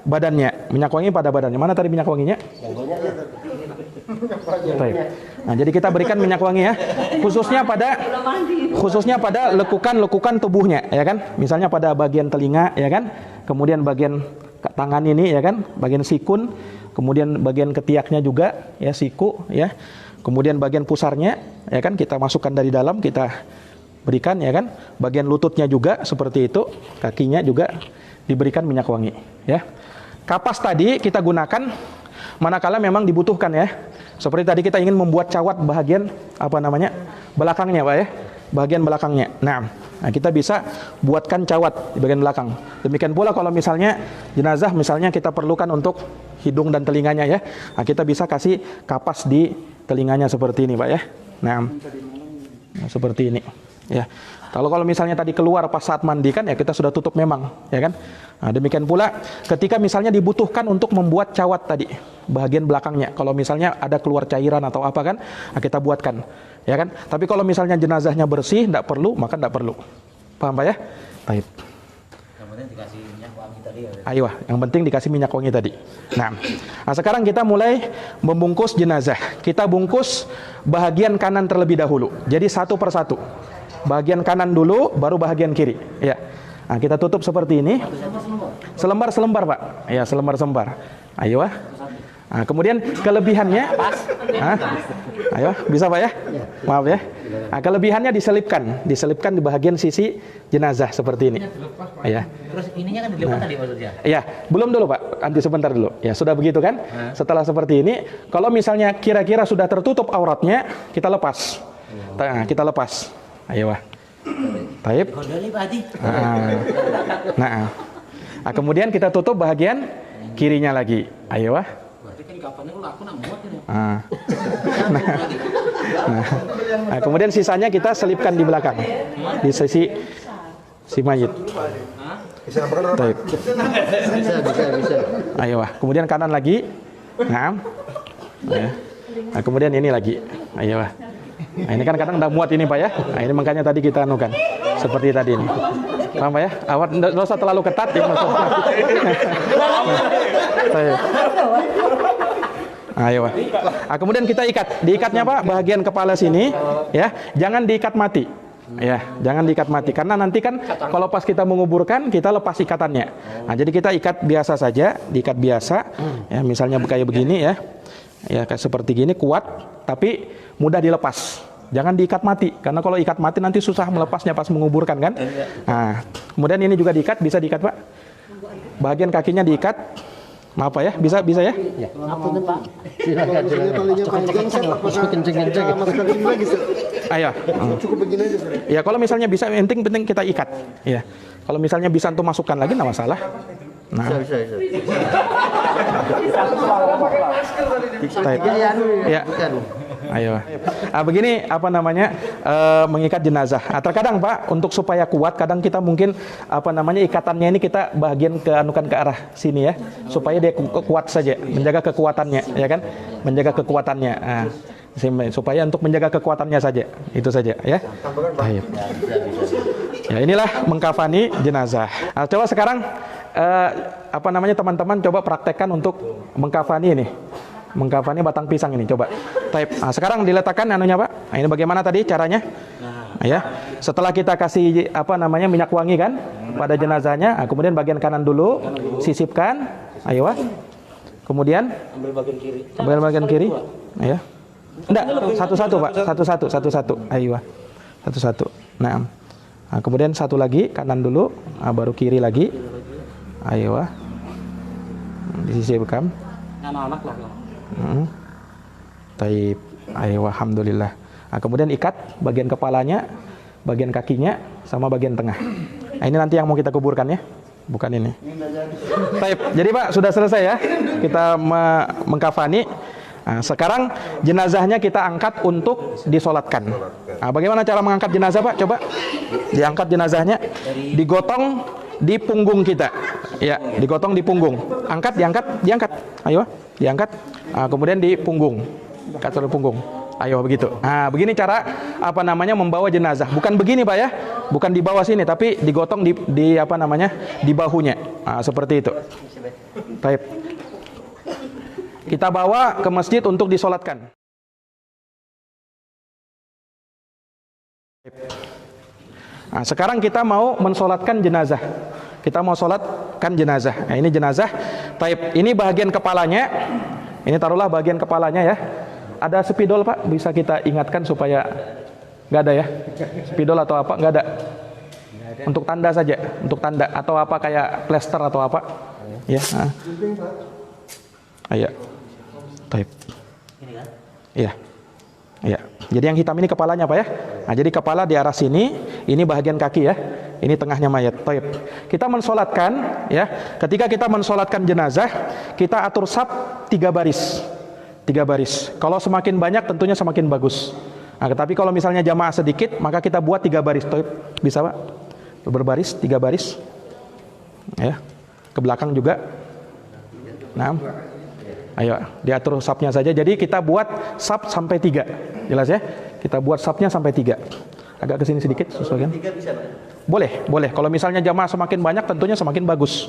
A: badannya. Mana tadi minyak wanginya? Baik. Nah, jadi kita berikan minyak wangi ya, khususnya pada lekukan tubuhnya, ya kan? Misalnya pada bagian telinga, ya kan? Kemudian bagian tangan ini, ya kan? Bagian sikun, kemudian bagian ketiaknya juga, ya siku, ya. Kemudian bagian pusarnya, ya kan? Kita masukkan dari dalam, kita berikan, ya kan? Bagian lututnya juga seperti itu, kakinya juga diberikan minyak wangi, ya. Kapas tadi kita gunakan manakala memang dibutuhkan ya. Seperti tadi kita ingin membuat cawat bagian belakangnya Pak ya. Bagian belakangnya. Nah, kita bisa buatkan cawat di bagian belakang. Demikian pula kalau misalnya jenazah kita perlukan untuk hidung dan telinganya ya. Nah, kita bisa kasih kapas di telinganya seperti ini Pak ya. Nah, seperti ini ya. Kalau misalnya tadi keluar pas saat mandi kan ya kita sudah tutup memang, ya kan? Nah, demikian pula ketika misalnya dibutuhkan untuk membuat cawat tadi bagian belakangnya. Kalau misalnya ada keluar cairan atau apa kan, nah kita buatkan, ya kan? Tapi kalau misalnya jenazahnya bersih, tidak perlu, maka tidak perlu. Paham Pak ya? Baik.
B: Yang penting dikasih minyak wangi tadi ya.
A: Ayo, yang penting dikasih minyak wangi tadi. Nah, sekarang kita mulai membungkus jenazah. Kita bungkus bagian kanan terlebih dahulu. Jadi satu persatu. Bagian kanan dulu, baru bagian kiri. Ya. Nah, kita tutup seperti ini. Selembar Pak. Ya, selembar. Ayo. Nah, kemudian kelebihannya, ayo, bisa Pak ya? Maaf ya. Nah, kelebihannya diselipkan di bagian sisi jenazah seperti ini. Ya.
B: Terus ininya kan dilipat tadi maksudnya?
A: Ya, belum dulu Pak. Nanti sebentar dulu. Ya, sudah begitu kan? Setelah seperti ini, kalau misalnya kira-kira sudah tertutup auratnya, kita lepas. Nah, kita lepas. Ayo Pak. Taib. Nah, kemudian kita tutup bagian kirinya lagi. Ayo Pak. Nah, kemudian sisanya kita selipkan di belakang, di sisi si mayit. Taib. Bisa. Ayo Pak. Kemudian kanan lagi. Nah, kemudian ini lagi. Ayo Pak. Nah, ini kan kadang tidak muat ini Pak ya. Nah, ini makanya tadi kita anukan seperti tadi ini. Paham Pak ya? Awat tidak usah terlalu ketat ya. Ayo Pak. Nah, kemudian kita diikatnya Pak bagian kepala sini ya. Jangan diikat mati. Ya, jangan diikat mati karena nanti kan kalau pas kita menguburkan kita lepas ikatannya. Nah, jadi kita ikat biasa saja, diikat biasa. Ya, misalnya kayak begini ya. Ya, kayak seperti gini kuat tapi mudah dilepas. Jangan diikat mati karena kalau ikat mati nanti susah melepasnya pas menguburkan kan. Nah, kemudian ini juga diikat, bisa diikat Pak. Bagian kakinya diikat. Maaf Pak ya, bisa ya?
B: Ya. Ampun Pak.
C: Silakan. Kenceng-kenceng.
A: Ayo.
C: Cukup begini aja.
A: Ya, kalau misalnya bisa penting kita ikat. Ya. Kalau misalnya bisa untuk masukkan lagi enggak masalah. Nah. Bisa. Ya. Ayo. Begini mengikat jenazah. Terkadang Pak untuk supaya kuat kadang kita mungkin ikatannya ini kita bagian ke arah sini ya supaya dia kuat saja, menjaga kekuatannya ya kan? Menjaga kekuatannya. Supaya untuk menjaga kekuatannya saja. Itu saja ya. Baik. Ya, inilah mengkafani jenazah. Coba sekarang teman-teman coba praktekkan untuk mengkafani ini. Mengkafani batang pisang ini coba. Tape. Nah, sekarang diletakkan anunya Pak. Nah, ini bagaimana tadi caranya? Ya. Setelah kita kasih minyak wangi kan pada jenazahnya, kemudian bagian kanan dulu sisipkan. Ayo Pak. Kemudian ambil bagian kiri. Ya. Enggak, satu-satu Pak. Satu-satu. Ayo Pak. Satu-satu. Nah, kemudian satu lagi kanan dulu, baru kiri lagi. Ayo Pak. Disisipkan.
D: Anak-anak lah.
A: Taib. Ayo, alhamdulillah. Nah, kemudian ikat bagian kepalanya, bagian kakinya, sama bagian tengah. Nah, ini nanti yang mau kita kuburkan ya. bukan ini. Baik, jadi Pak sudah selesai ya. Kita mengkafani. Nah, sekarang jenazahnya kita angkat untuk disolatkan. Nah, bagaimana cara mengangkat jenazah Pak? Coba diangkat jenazahnya, digotong di punggung kita. Ya, digotong di punggung. Angkat, diangkat. Ayo, diangkat. Nah, kemudian di punggung. Angkat di punggung. Ayo begitu. Nah, begini cara membawa jenazah. Bukan begini Pak ya. Bukan di bawah sini, tapi digotong di di bahunya. Nah, seperti itu. Baik. Kita bawa ke masjid untuk disolatkan. Nah, sekarang kita mau mensolatkan jenazah. Kita mau solatkan jenazah. Nah, ini jenazah. Baik, ini bagian kepalanya. Ini taruhlah bagian kepalanya ya. Ada spidol Pak, bisa kita ingatkan supaya nggak ada ya? Spidol atau apa? Nggak ada. Untuk tanda saja, untuk tanda atau apa kayak plester atau apa? Ya. Nah. Iya. Baik. Iya. Iya. Jadi yang hitam ini kepalanya Pak ya? Nah, jadi kepala di arah sini, ini bagian kaki ya. Ini tengahnya mayat. Baik. Kita mensolatkan ya. Ketika kita mensolatkan jenazah, kita atur saf 3 baris. 3 baris. Kalau semakin banyak tentunya semakin bagus. Nah, tapi kalau misalnya jamaah sedikit, maka kita buat 3 baris. Bisa Pak? Berbaris 3 baris. Ya. Ke belakang juga. Nah. Ayo, diatur safnya saja. Jadi kita buat saf sampai 3. Jelas ya? Kita buat safnya sampai 3. Agak ke sini sedikit, sesuaikan.
B: 3 bisa Pak?
A: Boleh. Kalau misalnya jamaah semakin banyak tentunya semakin bagus.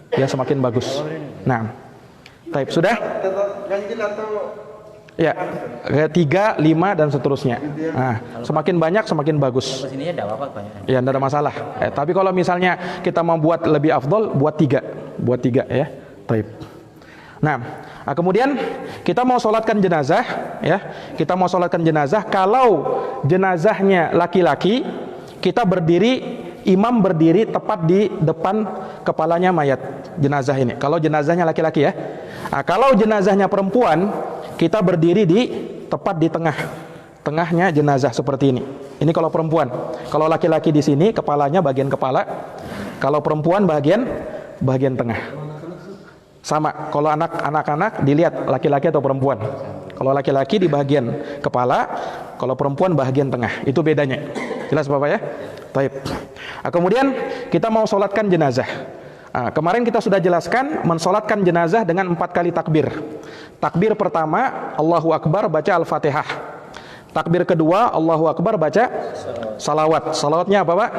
A: Ya, semakin bagus. Nah. Baik, sudah?
C: Ganjil atau
A: Ya, 3, 5 dan seterusnya. Nah, semakin banyak semakin bagus.
B: Sininya enggak apa-apa banyak.
A: Ya, tidak ada masalah. Tapi kalau misalnya kita mau buat lebih afdol, buat 3. Buat 3 ya. Baik. Nah, kemudian kita mau sholatkan jenazah ya. Kita mau sholatkan jenazah. Kalau jenazahnya laki-laki, kita berdiri, imam berdiri tepat di depan kepalanya mayat jenazah ini. Kalau jenazahnya laki-laki ya. Nah, kalau jenazahnya perempuan, kita berdiri tepat di tengahnya jenazah seperti ini. Ini kalau perempuan. Kalau laki-laki di sini kepalanya bagian kepala. Kalau perempuan bagian tengah. Sama. Kalau anak-anak dilihat laki-laki atau perempuan. Kalau laki-laki di bagian kepala, kalau perempuan bagian tengah. Itu bedanya. Jelas Bapak ya? Baik. Nah, kemudian kita mau sholatkan jenazah. Nah, kemarin kita sudah jelaskan mensolatkan jenazah dengan 4 kali takbir. Takbir pertama Allahu Akbar, baca Al-Fatihah. Takbir kedua Allahu Akbar, baca salawat. Salawatnya apa Pak?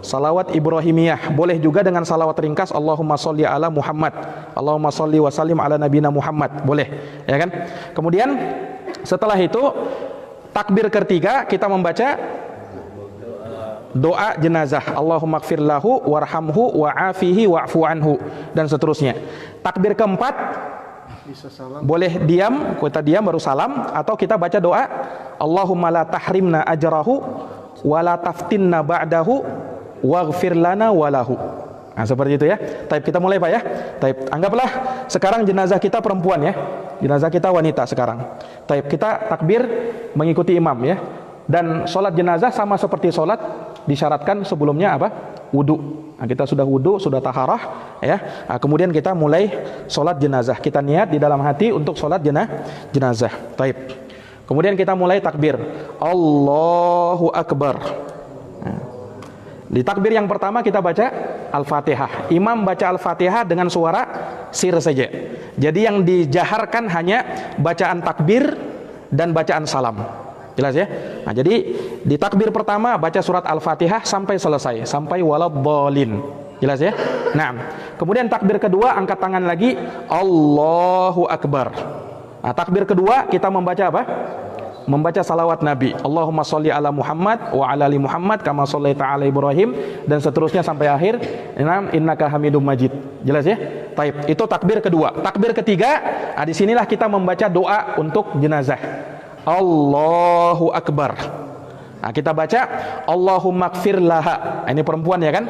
A: Salawat Ibrahimiyah. Boleh juga dengan salawat ringkas Allahumma sholli ala Muhammad, Allahumma sholli wa sallim ala nabiyina Muhammad. Boleh, ya kan? Kemudian setelah itu takbir ketiga kita membaca doa jenazah, Allahumma gfir lahu warhamhu wa'afihi wa'fu anhu dan seterusnya. Takbir keempat boleh diam, kita diam baru salam, atau kita baca doa Allahumma la tahrimna ajrahu wa la taftinna ba'dahu waghfir lana walahu. Nah, seperti itu ya. Taib, kita mulai Pak ya. Taib, anggaplah sekarang jenazah kita perempuan ya. Jenazah kita wanita sekarang. Taib, kita takbir mengikuti imam ya. Dan sholat jenazah sama seperti sholat disyaratkan sebelumnya apa? Wudu. Nah, kita sudah wudu, sudah taharah ya. Nah, kemudian kita mulai sholat jenazah. Kita niat di dalam hati untuk sholat jenazah. Taib. Kemudian kita mulai takbir. Allahu Akbar. Nah, di takbir yang pertama kita baca Al-Fatihah. Imam baca Al-Fatihah dengan suara sir saja. Jadi yang dijaharkan hanya bacaan takbir dan bacaan salam. Jelas ya? Nah, jadi di takbir pertama baca surat Al-Fatihah sampai selesai, sampai waladhdallin. Jelas ya? Nah, kemudian takbir kedua angkat tangan lagi, Allahu Akbar. Nah, takbir kedua kita membaca apa? Membaca salawat Nabi. Allahumma sholli ala Muhammad wa ala ali Muhammad kama shallaita ala Ibrahim dan seterusnya sampai akhir. Innaka Hamidum Majid. Jelas ya? Taib. Itu takbir kedua. Takbir ketiga, nah disinilah kita membaca doa untuk jenazah. Allahu Akbar. Nah, kita baca Allahumma gfir laha. Ini perempuan ya kan?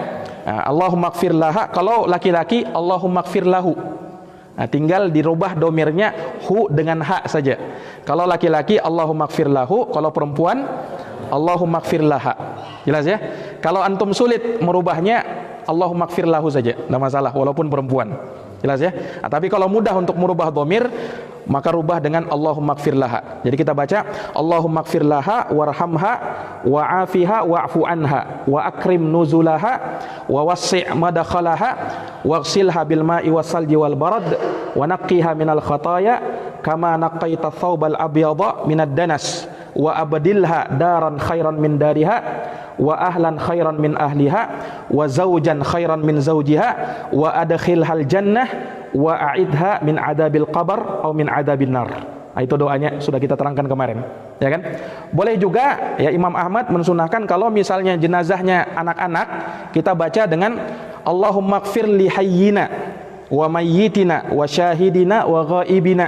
A: Nah, Allahumma gfir laha. Kalau laki-laki Allahumma gfir lahu. Nah, tinggal dirubah domirnya hu dengan ha saja. Kalau laki-laki Allahumma gfir lahu, kalau perempuan Allahumma gfir laha. Jelas ya? Kalau antum sulit merubahnya Allahumma gfir lahu saja, enggak masalah walaupun perempuan. Jelas ya? Nah, tapi kalau mudah untuk merubah dhamir, maka rubah dengan Allahumma gfir laha. Jadi kita baca Allahumma gfir laha warhamha wa'afiha wa'fu anha wa akrim nuzulaha wa wassi' madakhalaha waghsilha bil ma'i wassalji wal barad wa naqqiha minal khataaya kama naqqaita thawbal abyadha minad danas wa abdilha daran khairan min dariha wa ahlan khairan min ahliha wa zawjan khairan min zawjiha wa adkhilhal jannah wa a'idha min adabil qabr atau min adabin nar. Nah, itu doanya sudah kita terangkan kemarin, ya kan? Boleh juga ya, Imam Ahmad mensunahkan kalau misalnya jenazahnya anak-anak, kita baca dengan Allahumma gfir li hayyina wa mayyitina wa syahidina wa ghaibina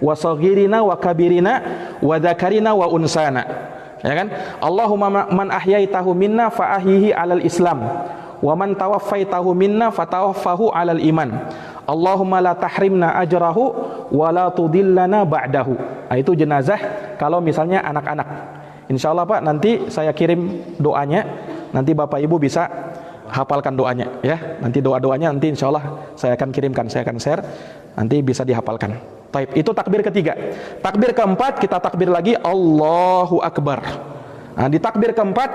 A: wa saghirina wa kabirina wa dzakarina wa unsana. Ya kan? Allahumma man ahyaitahu minna fa ahyihi 'alal Islam wa man tawaffaitahu minna fatawaffahu 'alal iman. Allahumma la tahrimna ajrahu wa la tudillana ba'dahu. Nah, itu jenazah kalau misalnya anak-anak. Insyaallah Pak, nanti saya kirim doanya, nanti Bapak Ibu bisa hafalkan doanya ya. Nanti doa-doanya nanti insyaallah saya akan kirimkan, saya akan share, nanti bisa dihafalkan. Taib, itu takbir ketiga. Takbir keempat kita takbir lagi Allahu Akbar. Nah, di takbir keempat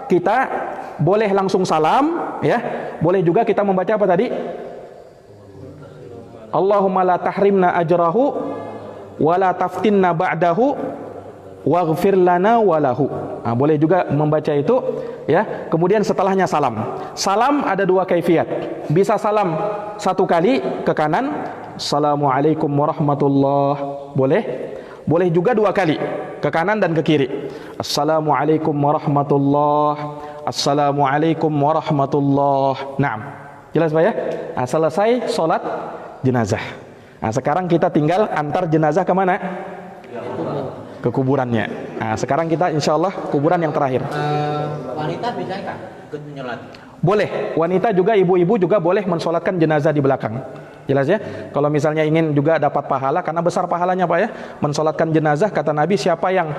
A: kita boleh langsung salam ya. Boleh juga kita membaca apa tadi? Allahumma la tahrimna ajrahu wa la taftinna ba'dahu waghfir lana walahu. Nah, boleh juga membaca itu ya. Kemudian setelahnya salam. Salam ada dua kaifiat. Bisa salam satu kali ke kanan, Assalamualaikum warahmatullah. Boleh. Boleh juga dua kali ke kanan dan ke kiri. Assalamualaikum warahmatullah. Assalamualaikum warahmatullah. Naam. Jelas Pak ya? Nah, selesai sholat jenazah. Nah, sekarang kita tinggal antar jenazah kemana? Ke kuburannya. Nah, sekarang kita insya Allah kuburan yang terakhir.
B: Wanita bisa kan ikut menyolat?
A: Boleh. Wanita juga, ibu-ibu juga boleh mensolatkan jenazah di belakang. Jelas ya? Kalau misalnya ingin juga dapat pahala, karena besar pahalanya Pak ya, mensolatkan jenazah, kata Nabi, siapa yang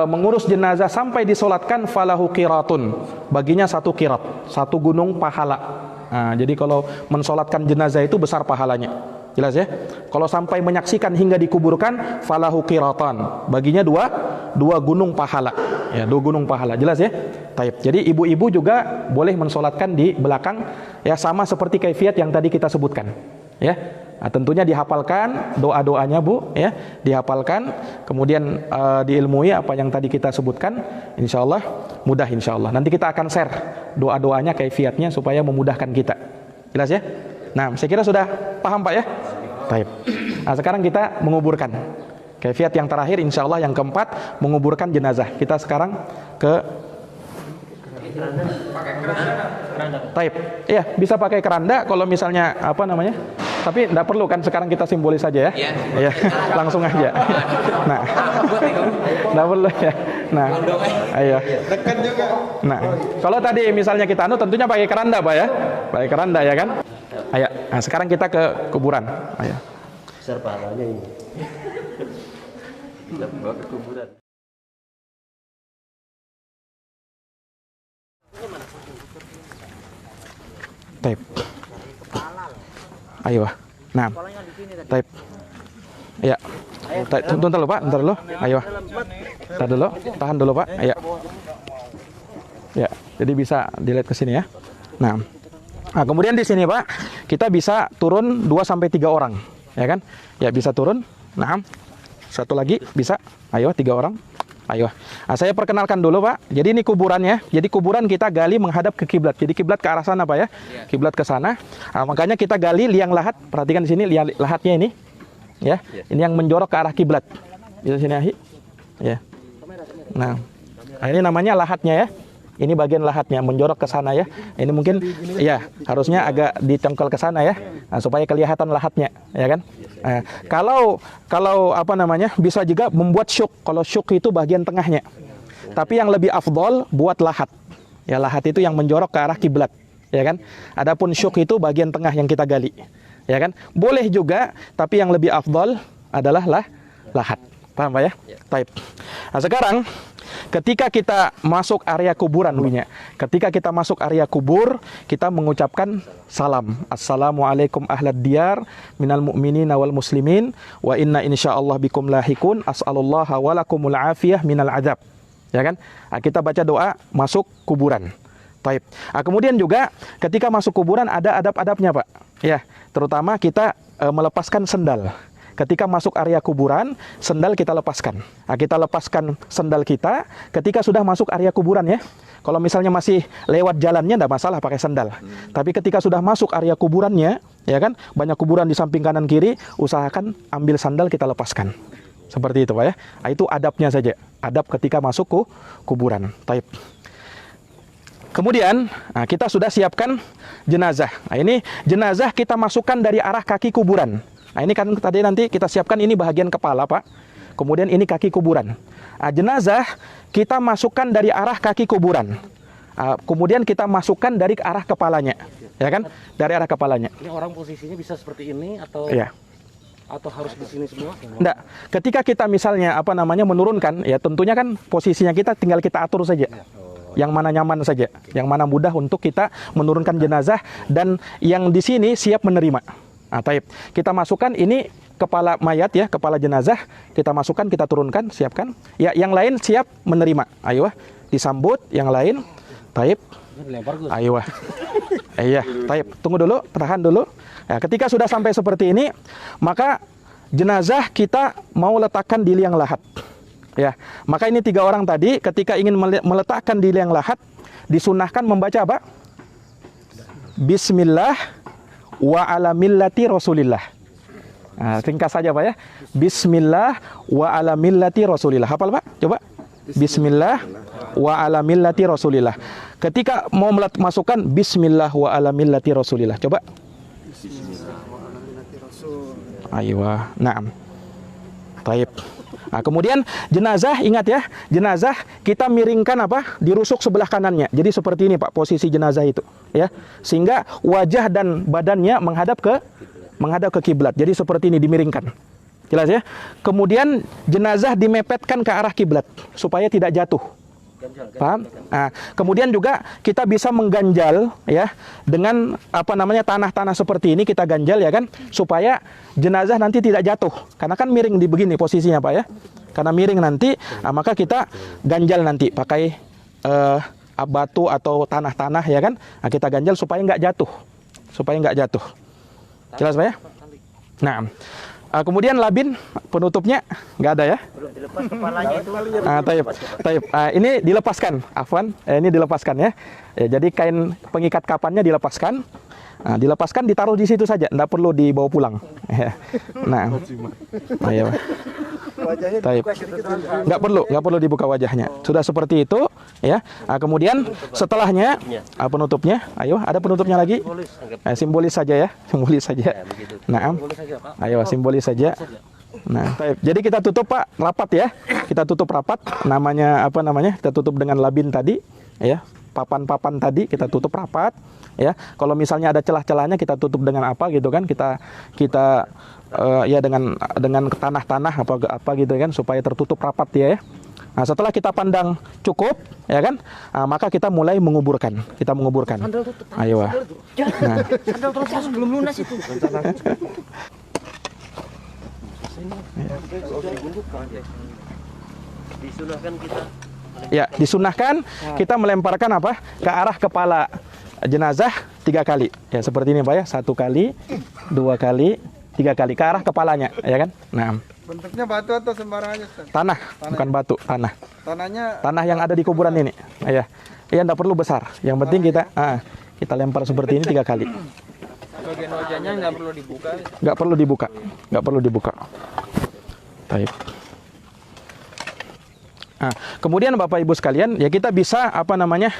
A: mengurus jenazah sampai disolatkan, falahu qiratun, baginya satu qirat, satu gunung pahala. Nah, jadi kalau mensolatkan jenazah itu besar pahalanya. Jelas ya? Kalau sampai menyaksikan hingga dikuburkan, falahu qiratan, baginya dua gunung pahala. Ya, dua gunung pahala. Jelas ya? Taib. Jadi ibu-ibu juga boleh mensolatkan di belakang ya, sama seperti kaifiat yang tadi kita sebutkan. Ya. Nah, tentunya dihafalkan doa-doanya Bu ya, dihafalkan, kemudian diilmui apa yang tadi kita sebutkan, insyaallah mudah insyaallah. Nanti kita akan share doa-doanya, kaifiatnya supaya memudahkan kita. Jelas ya? Nah, saya kira sudah paham Pak ya? Baik. Nah, sekarang kita menguburkan. Kaifiat yang terakhir insyaallah yang keempat, menguburkan jenazah. Kita sekarang ke Taib. Iya, bisa pakai keranda kalau misalnya apa namanya? Tapi tidak perlu kan, sekarang kita simbolis saja ya. Iya. Langsung aja. Nah. Tidak perlu ya. Nah. Ayo.
C: Tekan juga.
A: Nah, kalau tadi misalnya kita tentunya pakai keranda Pak ya. Pakai keranda ya kan? Ayo. Nah, sekarang kita ke kuburan. Ayo.
D: Besar pahalanya ini. Kita bawa ke kuburan.
A: Taib. Ayo. Nah. Taib. Ya. Tunggu dulu Pak, bentar dulu. Ayo. Bentar dulu, tahan dulu Pak. Ayo. Ya, jadi bisa dilihat ke sini ya. Nah, kemudian di sini Pak, kita bisa turun 2 sampai 3 orang, ya kan? Ya, bisa turun. Nah, satu lagi bisa. Ayo, 3 orang. Ayo. Nah, saya perkenalkan dulu Pak. Jadi ini kuburannya. Jadi kuburan kita gali menghadap ke kiblat. Jadi kiblat ke arah sana Pak ya. Kiblat ke sana. Nah, makanya kita gali liang lahat. Perhatikan di sini liang lahatnya ini. Ya. Ini yang menjorok ke arah kiblat. Di sini Ahi. Ya. Nah, ini namanya lahatnya ya. Ini bagian lahatnya menjorok ke sana ya. Ini mungkin ya harusnya agak dicongkel ke sana ya. Nah, supaya kelihatan lahatnya, ya kan? Nah, kalau apa namanya? Bisa juga membuat syuk. Kalau syuk itu bagian tengahnya. Tapi yang lebih afdol buat lahat. Ya, lahat itu yang menjorok ke arah kiblat, ya kan? Adapun syuk itu bagian tengah yang kita gali. Ya kan? Boleh juga, tapi yang lebih afdol adalah lahat. Paham Pak ya? Taib. Nah sekarang ketika kita masuk area kuburan, ketika kita masuk area kubur, kita mengucapkan salam. Assalamualaikum ahlad diyar minal mu'minina wal muslimin wa inna insyaallah bikum lahikun as'alullaha walakumul afiyah minal adab. Ya kan? Nah, kita baca doa masuk kuburan. Taib. Nah, kemudian juga ketika masuk kuburan ada adab-adabnya Pak. Ya, terutama kita melepaskan sendal. Ketika masuk area kuburan, sendal kita lepaskan. Nah, kita lepaskan sendal kita ketika sudah masuk area kuburan ya. Kalau misalnya masih lewat jalannya tidak masalah pakai sendal. Tapi ketika sudah masuk area kuburannya, ya kan, banyak kuburan di samping kanan kiri, usahakan ambil sandal kita lepaskan. Seperti itu Pak ya. Nah, itu adabnya saja. Adab ketika masuk ke kuburan. Taib. Kemudian kita sudah siapkan jenazah. Nah, ini jenazah kita masukkan dari arah kaki kuburan. Nah, ini kan tadi nanti kita siapkan ini bagian kepala Pak. Kemudian ini kaki kuburan. Nah, jenazah kita masukkan dari arah kaki kuburan. Kemudian kita masukkan dari arah kepalanya. Ya kan? Dari arah kepalanya.
D: Ini orang posisinya bisa seperti ini atau
A: Iya.
D: Atau harus di sini semua?
A: Enggak. Ketika kita misalnya menurunkan, ya tentunya kan posisinya kita tinggal kita atur saja. Yang mana nyaman saja, yang mana mudah untuk kita menurunkan jenazah dan yang di sini siap menerima. Nah, taib. Kita masukkan ini kepala mayat ya, kepala jenazah, kita masukkan, kita turunkan, siapkan. Ya, yang lain siap menerima. Ayo, disambut yang lain. Taib. Ayo. Iya, taib. Tunggu dulu, tahan dulu. Ya, ketika sudah sampai seperti ini, maka jenazah kita mau letakkan di liang lahat. Ya, maka ini 3 orang tadi ketika ingin meletakkan di liang lahat, disunahkan membaca apa? Bismillah wa ala millati Rasulillah. Nah, ringkas saja Pak ya. Bismillah wa ala millati Rasulillah. Hafal Pak? Coba. Bismillah wa ala millati Rasulillah. Ketika mau masukkan Bismillah wa ala millati Rasulillah. Coba. Aywa. Naam. Taib. Nah, kemudian jenazah, ingat ya, jenazah kita miringkan apa? Dirusuk sebelah kanannya. Jadi seperti ini Pak posisi jenazah itu, ya. Sehingga wajah dan badannya menghadap ke kiblat. Jadi seperti ini dimiringkan. Jelas ya? Kemudian jenazah dimepetkan ke arah kiblat supaya tidak jatuh. Paham? Nah, kemudian juga kita bisa mengganjal ya dengan tanah-tanah seperti ini kita ganjal ya kan supaya jenazah nanti tidak jatuh. Karena kan miring di begini posisinya Pak ya. Karena miring nanti maka kita ganjal nanti pakai batu atau tanah-tanah ya kan. Nah, kita ganjal supaya nggak jatuh. Supaya nggak jatuh. Jelas Pak ya? Nah, kemudian labin penutupnya nggak ada ya?
B: Belum dilepas kepalanya itu.
A: Taib. Ini dilepaskan, afwan. Ini dilepaskan ya. Jadi kain pengikat kapannya dilepaskan. Dilepaskan ditaruh di situ saja, tidak perlu dibawa pulang. Nah, ayo. Taib. Nggak perlu dibuka wajahnya. Sudah seperti itu, ya. Kemudian setelahnya penutupnya, ayo ada penutupnya lagi. Simbolis saja ya, simbolis saja. Nah, ayo simbolis saja. Nah, taib. Jadi kita tutup Pak rapat ya. Kita tutup rapat. Namanya Kita tutup dengan labin tadi, ya. Papan-papan tadi kita tutup rapat. Ya, kalau misalnya ada celah-celahnya kita tutup dengan apa gitu kan? Kita ya dengan tanah-tanah apa gitu kan supaya tertutup rapat ya. Nah, setelah kita pandang cukup ya kan? Maka kita mulai menguburkan. Kita menguburkan. Ayo. Nah,
B: Sandal terus belum lunas itu. Disunahkan kita.
A: Ya, disunahkan kita melemparkan apa? Ke arah kepala jenazah 3 kali. Ya, seperti ini Pak ya. 1 kali, 2 kali, 3 kali ke arah kepalanya, ya kan? Nah.
C: Bentuknya batu atau sembarangan aja, Ustaz?
A: Tanah, bukan batu, tanah.
C: Tanah
A: yang ada di kuburan ini. Ya. Ya, enggak perlu besar. Yang penting kita lempar seperti ini 3 kali.
B: Bagian wajahnya nggak perlu dibuka.
A: Nggak perlu dibuka. Baik. Nah, kemudian Bapak Ibu sekalian, ya kita bisa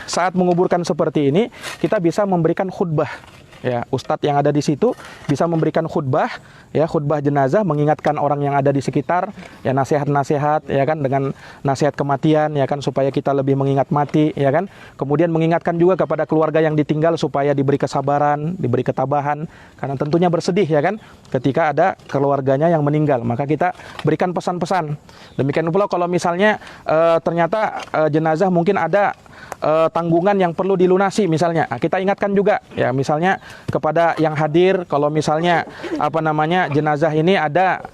A: saat menguburkan seperti ini, kita bisa memberikan khutbah. Ya, ustadz yang ada di situ bisa memberikan khutbah, ya, khutbah jenazah, mengingatkan orang yang ada di sekitar, ya, nasihat-nasihat, ya kan, dengan nasihat kematian, ya kan, supaya kita lebih mengingat mati, ya kan. Kemudian mengingatkan juga kepada keluarga yang ditinggal supaya diberi kesabaran, diberi ketabahan, karena tentunya bersedih, ya kan, ketika ada keluarganya yang meninggal. Maka kita berikan pesan-pesan. Demikian pula kalau misalnya ternyata jenazah mungkin ada tanggungan yang perlu dilunasi misalnya, kita ingatkan juga, ya, misalnya kepada yang hadir, kalau misalnya jenazah ini ada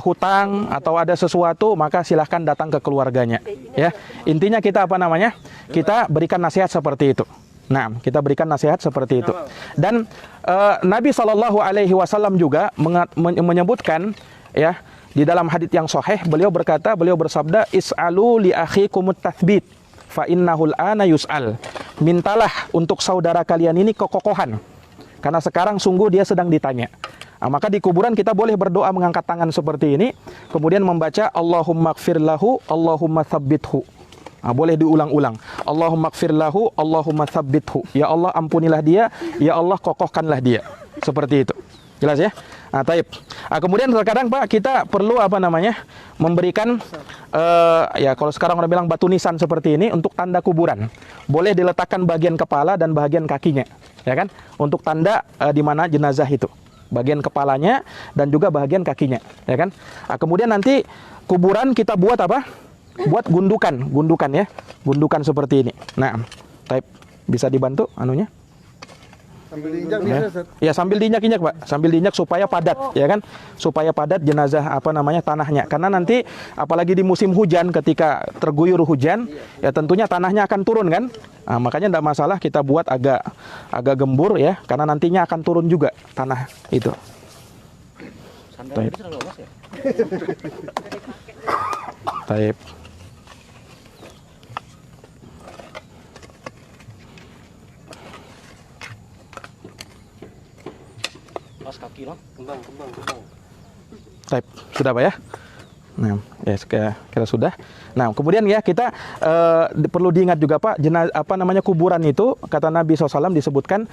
A: hutang atau ada sesuatu, maka silahkan datang ke keluarganya, ya. Intinya kita kita berikan nasihat seperti itu. Nah, kita berikan nasihat seperti itu. Dan Nabi SAW juga menyebutkan, ya, di dalam hadits yang sahih, beliau bersabda, is'alu li akhikumut tathbit fa innahul ana yus'al. Mintalah untuk saudara kalian ini kekokohan, karena sekarang sungguh dia sedang ditanya. Maka di kuburan kita boleh berdoa mengangkat tangan seperti ini, kemudian membaca Allahumma gfir lahu, Allahumma tsabbithu. Boleh diulang-ulang. Allahumma gfir lahu, Allahumma tsabbithu. Ya Allah, ampunilah dia, ya Allah, kokohkanlah dia. Seperti itu. Jelas ya? Taib. Kemudian terkadang Pak, kita perlu memberikan ya, kalau sekarang orang bilang batu nisan seperti ini untuk tanda kuburan. Boleh diletakkan bagian kepala dan bagian kakinya, ya kan? Untuk tanda di mana jenazah itu. Bagian kepalanya dan juga bagian kakinya, ya kan? Kemudian nanti kuburan kita buat apa? Buat gundukan ya. Gundukan seperti ini. Nah, taib. Bisa dibantu anunya?
C: Sambil diinjak bisa, Ustaz.
A: Ya, sambil diinjak-injak, Pak. Sambil diinjak supaya padat, ya kan? Supaya padat jenazah tanahnya. Karena nanti apalagi di musim hujan, ketika terguyur hujan, ya tentunya tanahnya akan turun kan? Makanya tidak masalah kita buat agak gembur, ya, karena nantinya akan turun juga tanah itu. Taib. Taib.
D: Pas kaki loh, kembang.
A: Taib. Sudah Pak ya? Nah, ya kira sudah. Nah, kemudian ya kita perlu diingat juga Pak, kuburan itu kata Nabi SAW disebutkan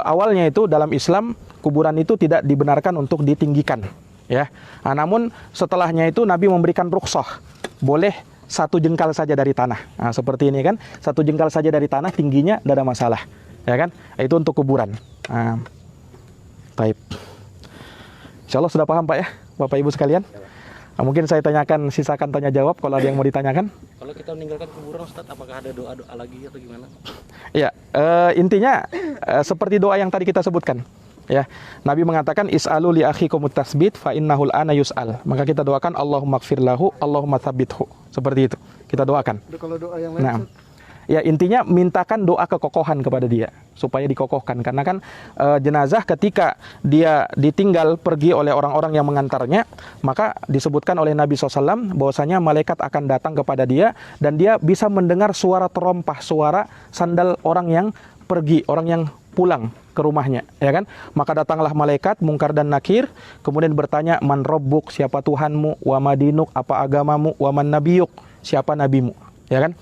A: awalnya itu dalam Islam kuburan itu tidak dibenarkan untuk ditinggikan, ya. Namun setelahnya itu Nabi memberikan rukhsah, boleh 1 jengkal saja dari tanah. Seperti ini kan, 1 jengkal saja dari tanah tingginya tidak ada masalah, ya kan? Itu untuk kuburan. Taib. Insya Allah sudah paham Pak ya, Bapak Ibu sekalian. Mungkin saya sisakan tanya jawab kalau ada yang mau ditanyakan.
D: Kalau kita meninggalkan kuburan Ustaz, apakah ada doa lagi atau gimana?
A: Ya, intinya seperti doa yang tadi kita sebutkan. Ya, Nabi mengatakan is'alu li akhikumut tasbit fa innahul ana yus'al. Maka kita doakan Allahumma gfir lahu, Allahumma tsabbithu. Seperti itu. Kita doakan.
C: Kalau doa yang lain,
A: ya intinya mintakan doa kekokohan kepada dia supaya dikokohkan, karena kan jenazah ketika dia ditinggal pergi oleh orang-orang yang mengantarnya, maka disebutkan oleh Nabi SAW bahwasanya malaikat akan datang kepada dia dan dia bisa mendengar suara terompah, suara sandal orang yang pergi, orang yang pulang ke rumahnya, ya kan? Maka datanglah malaikat Mungkar dan Nakir, kemudian bertanya, man robbuk, siapa Tuhanmu, wa madinuk, apa agamamu, wa man nabiyuk, siapa nabimu, ya kan?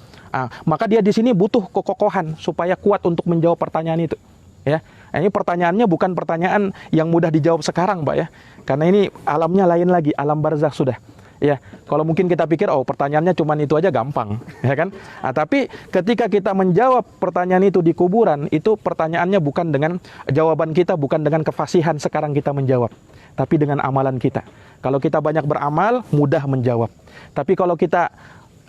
A: Maka dia di sini butuh kekokohan supaya kuat untuk menjawab pertanyaan itu, ya. Ini pertanyaannya bukan pertanyaan yang mudah dijawab sekarang, Pak, ya. Karena ini alamnya lain lagi, alam barzakh sudah. Ya, kalau mungkin kita pikir pertanyaannya cuma itu aja gampang, ya kan? Tapi ketika kita menjawab pertanyaan itu di kuburan, itu pertanyaannya bukan dengan jawaban kita, bukan dengan kefasihan sekarang kita menjawab, tapi dengan amalan kita. Kalau kita banyak beramal, mudah menjawab. Tapi kalau kita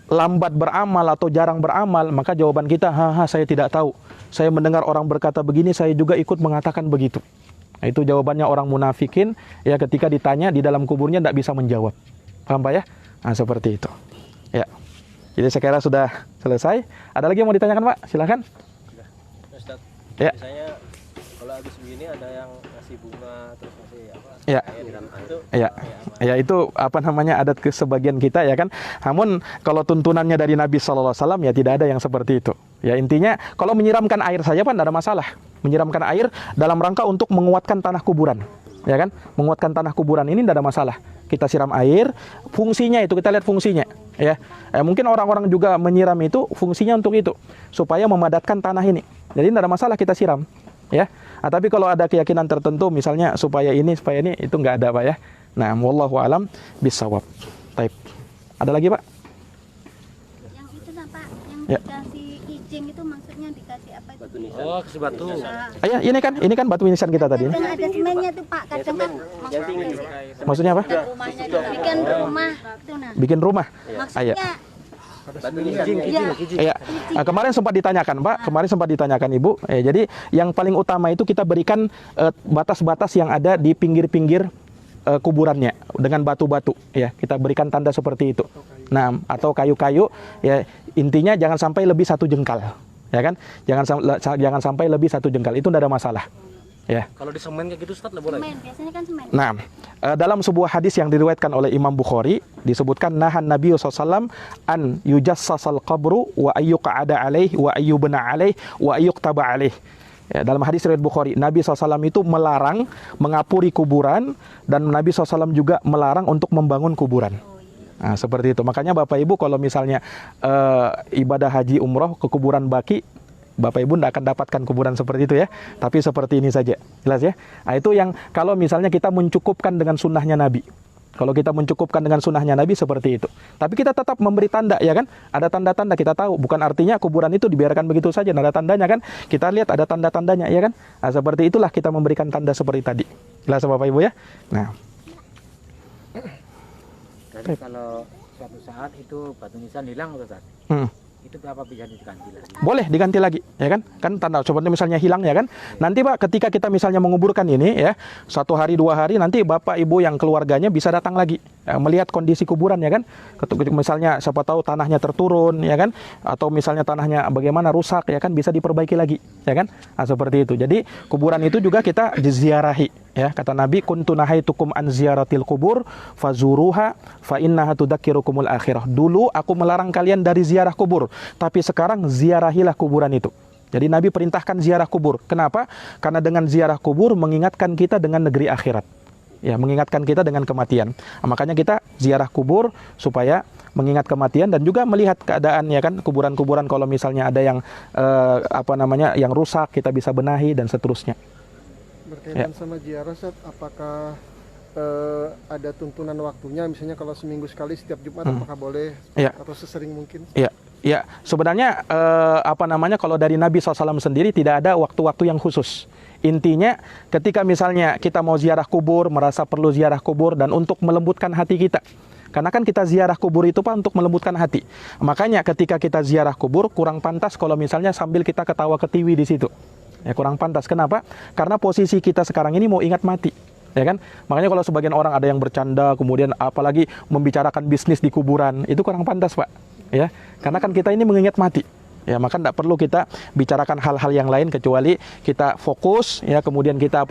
A: lambat beramal atau jarang beramal, maka jawaban kita, saya tidak tahu. Saya mendengar orang berkata begini, saya juga ikut mengatakan begitu. Nah, itu jawabannya orang munafikin, ya, ketika ditanya di dalam kuburnya tidak bisa menjawab. Paham Pak ya? Seperti itu. Ya. Jadi saya kira sudah selesai. Ada lagi yang mau ditanyakan Pak? Silakan.
E: Ustaz,
A: ya.
E: Misalnya kalau habis begini ada yang ngasih bunga terus ngasih apa?
A: Ya. Ya, itu adat ke sebagian kita, ya kan. Namun kalau tuntunannya dari Nabi SAW ya tidak ada yang seperti itu. Ya, intinya kalau menyiramkan air saja Pak tidak ada masalah. Menyiramkan air dalam rangka untuk menguatkan tanah kuburan, ya kan. Menguatkan tanah kuburan ini tidak ada masalah. Kita siram air, fungsinya itu kita lihat fungsinya, ya. Mungkin orang-orang juga menyiram itu fungsinya untuk itu, supaya memadatkan tanah ini. Jadi tidak ada masalah kita siram. ya. Tapi kalau ada keyakinan tertentu misalnya supaya ini itu nggak ada Pak ya. Nah, wallahu alam bisawab. Taib. Ada lagi Pak?
F: Yang itu lah Pak, yang
A: Ya.
F: dikasih izin itu maksudnya dikasih apa itu?
D: Oh, kasih batu.
A: Ya, ini kan batu nisan kita tadi.
F: Kadang ada semennya tuh Pak, kadang kan
A: Maksudnya apa?
F: rumahnya itu bikin rumah itu nah.
A: Bikin rumah.
F: Maksudnya
A: Iya. Kemarin sempat ditanyakan Pak, kemarin sempat ditanyakan Ibu. Jadi yang paling utama itu kita berikan batas-batas yang ada di pinggir-pinggir kuburannya dengan batu-batu ya. Kita berikan tanda seperti itu. Nah, atau kayu-kayu ya, intinya jangan sampai lebih 1 jengkal. Ya kan? Jangan sampai lebih 1 jengkal. Itu tidak ada masalah. Ya.
D: Kalau di semen kayak gitu Ustaz nggak boleh.
F: semen, biasanya kan semen.
A: Nah, dalam sebuah hadis yang diriwayatkan oleh Imam Bukhari disebutkan nahan Nabi SAW an yujassasal qabru wa ayyuqa'ada alaih wa ayyubna alaih wa ayyuktaba alaih. Ya, dalam hadis riwayat Bukhari, Nabi SAW itu melarang mengapuri kuburan dan Nabi SAW juga melarang untuk membangun kuburan. Nah, seperti itu. Makanya Bapak Ibu kalau misalnya ibadah haji umroh ke kuburan baki, Bapak Ibu tidak akan dapatkan kuburan seperti itu ya. Tapi seperti ini saja. Jelas ya? Nah, itu yang kalau misalnya kita mencukupkan dengan sunnahnya Nabi. Kalau kita mencukupkan dengan sunnahnya Nabi seperti itu. Tapi kita tetap memberi tanda ya kan. Ada tanda-tanda kita tahu. Bukan artinya kuburan itu dibiarkan begitu saja. Ada tandanya kan. Kita lihat ada tanda-tandanya ya kan. Nah, seperti itulah kita memberikan tanda seperti tadi. Jelas Bapak Ibu ya. Nah.
B: Jadi kalau suatu saat itu batu nisan hilang Ustaz. Itu apa bisa diganti lagi?
A: Boleh diganti lagi, ya kan? Kan tanda seperti misalnya hilang ya kan? Nanti Pak, ketika kita misalnya menguburkan ini ya, 1 hari 2 hari nanti Bapak Ibu yang keluarganya bisa datang lagi ya, melihat kondisi kuburan ya kan? Misalnya siapa tahu tanahnya terturun ya kan? Atau misalnya tanahnya bagaimana rusak ya kan, bisa diperbaiki lagi ya kan? Nah, seperti itu. Jadi kuburan itu juga kita diziarahi ya. Kata Nabi, kuntu nahaitukum an ziyaratil kubur fazuruha fa innaha tudzakirukumul akhirah. Dulu aku melarang kalian dari ziarah kubur, tapi sekarang ziarahilah kuburan itu. Jadi Nabi perintahkan ziarah kubur. Kenapa? Karena dengan ziarah kubur mengingatkan kita dengan negeri akhirat. Ya, mengingatkan kita dengan kematian. Nah, makanya kita ziarah kubur supaya mengingat kematian dan juga melihat keadaan ya kan, kuburan-kuburan kalau misalnya ada yang yang rusak kita bisa benahi dan seterusnya.
C: Berkaitan sama ziarah, Ustaz, apakah ada tuntunan waktunya? Misalnya kalau seminggu sekali setiap Jumat, apakah boleh atau sesering mungkin?
A: Ya, sebenarnya kalau dari Nabi SAW sendiri tidak ada waktu-waktu yang khusus. Intinya ketika misalnya kita mau ziarah kubur, merasa perlu ziarah kubur dan untuk melembutkan hati kita. Karena kan kita ziarah kubur itu Pak untuk melembutkan hati. Makanya ketika kita ziarah kubur kurang pantas kalau misalnya sambil kita ketawa ketiwi di situ. Ya kurang pantas. Kenapa? Karena posisi kita sekarang ini mau ingat mati. Ya kan? Makanya kalau sebagian orang ada yang bercanda, kemudian apalagi membicarakan bisnis di kuburan, itu kurang pantas Pak. Ya, karena kan kita ini mengingat mati. Ya, maka tidak perlu kita bicarakan hal-hal yang lain kecuali kita fokus ya, kemudian kita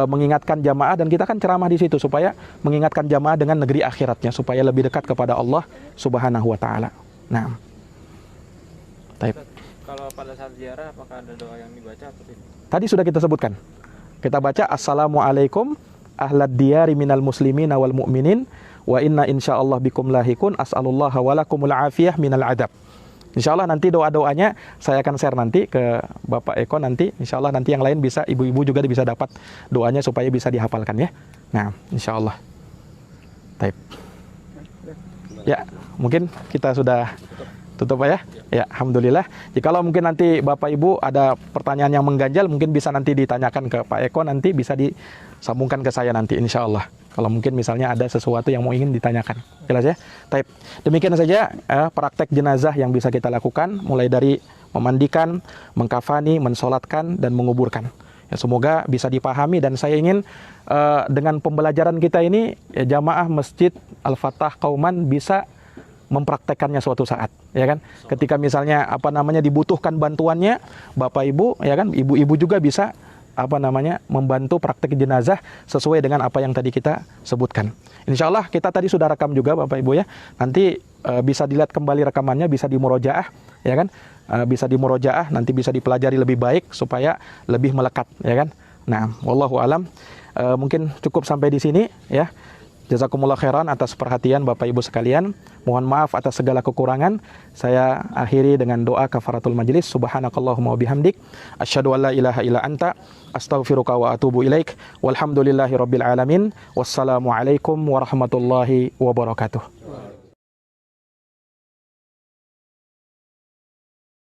A: mengingatkan jamaah dan kita kan ceramah di situ supaya mengingatkan jamaah dengan negeri akhiratnya supaya lebih dekat kepada Allah Subhanahu wa taala. Nah. Taib.
E: Kalau pada saat ziarah apakah ada doa yang dibaca atau tidak?
A: Tadi sudah kita sebutkan. Kita baca Assalamualaikum ahlad diyari minal muslimin wal mu'minin wa inna insyaallah bikum lahikun as'alullaha walakumul afiyah minal adab. Insyaallah nanti doa-doanya saya akan share nanti ke Bapak Eko nanti. Insyaallah nanti yang lain bisa, ibu-ibu juga bisa dapat doanya supaya bisa dihafalkan ya. Nah, insyaallah. Taib. Ya, mungkin kita sudah tutup Pak ya? Ya, alhamdulillah. Jikalau mungkin nanti Bapak Ibu ada pertanyaan yang mengganjal, mungkin bisa nanti ditanyakan ke Pak Eko, nanti bisa disambungkan ke saya nanti insya Allah. Kalau mungkin misalnya ada sesuatu yang mau ingin ditanyakan. Jelas ya? Taib. Demikian saja praktek jenazah yang bisa kita lakukan, mulai dari memandikan, mengkafani, mensolatkan, dan menguburkan. Ya, semoga bisa dipahami dan saya ingin dengan pembelajaran kita ini ya, jamaah Masjid Al-Fatah Kauman bisa mempraktekannya suatu saat, ya kan? Ketika misalnya dibutuhkan bantuannya, Bapak Ibu, ya kan, ibu-ibu juga bisa membantu praktek jenazah sesuai dengan apa yang tadi kita sebutkan. Insya Allah kita tadi sudah rekam juga Bapak Ibu ya. Nanti bisa dilihat kembali rekamannya, bisa dimurojaah, ya kan? Bisa dimurojaah, nanti bisa dipelajari lebih baik supaya lebih melekat, ya kan? Nah, wallahu alam. Mungkin cukup sampai di sini ya. Jazakumullah khairan atas perhatian Bapak Ibu sekalian. Mohon maaf atas segala kekurangan. Saya akhiri dengan doa kafaratul majlis. Subhanakallahumma wa bihamdik, asyhadu an la ilaha illa anta, astaghfiruka wa atubu ilaik. Walhamdulillahirabbil alamin. Wassalamualaikum warahmatullahi wabarakatuh.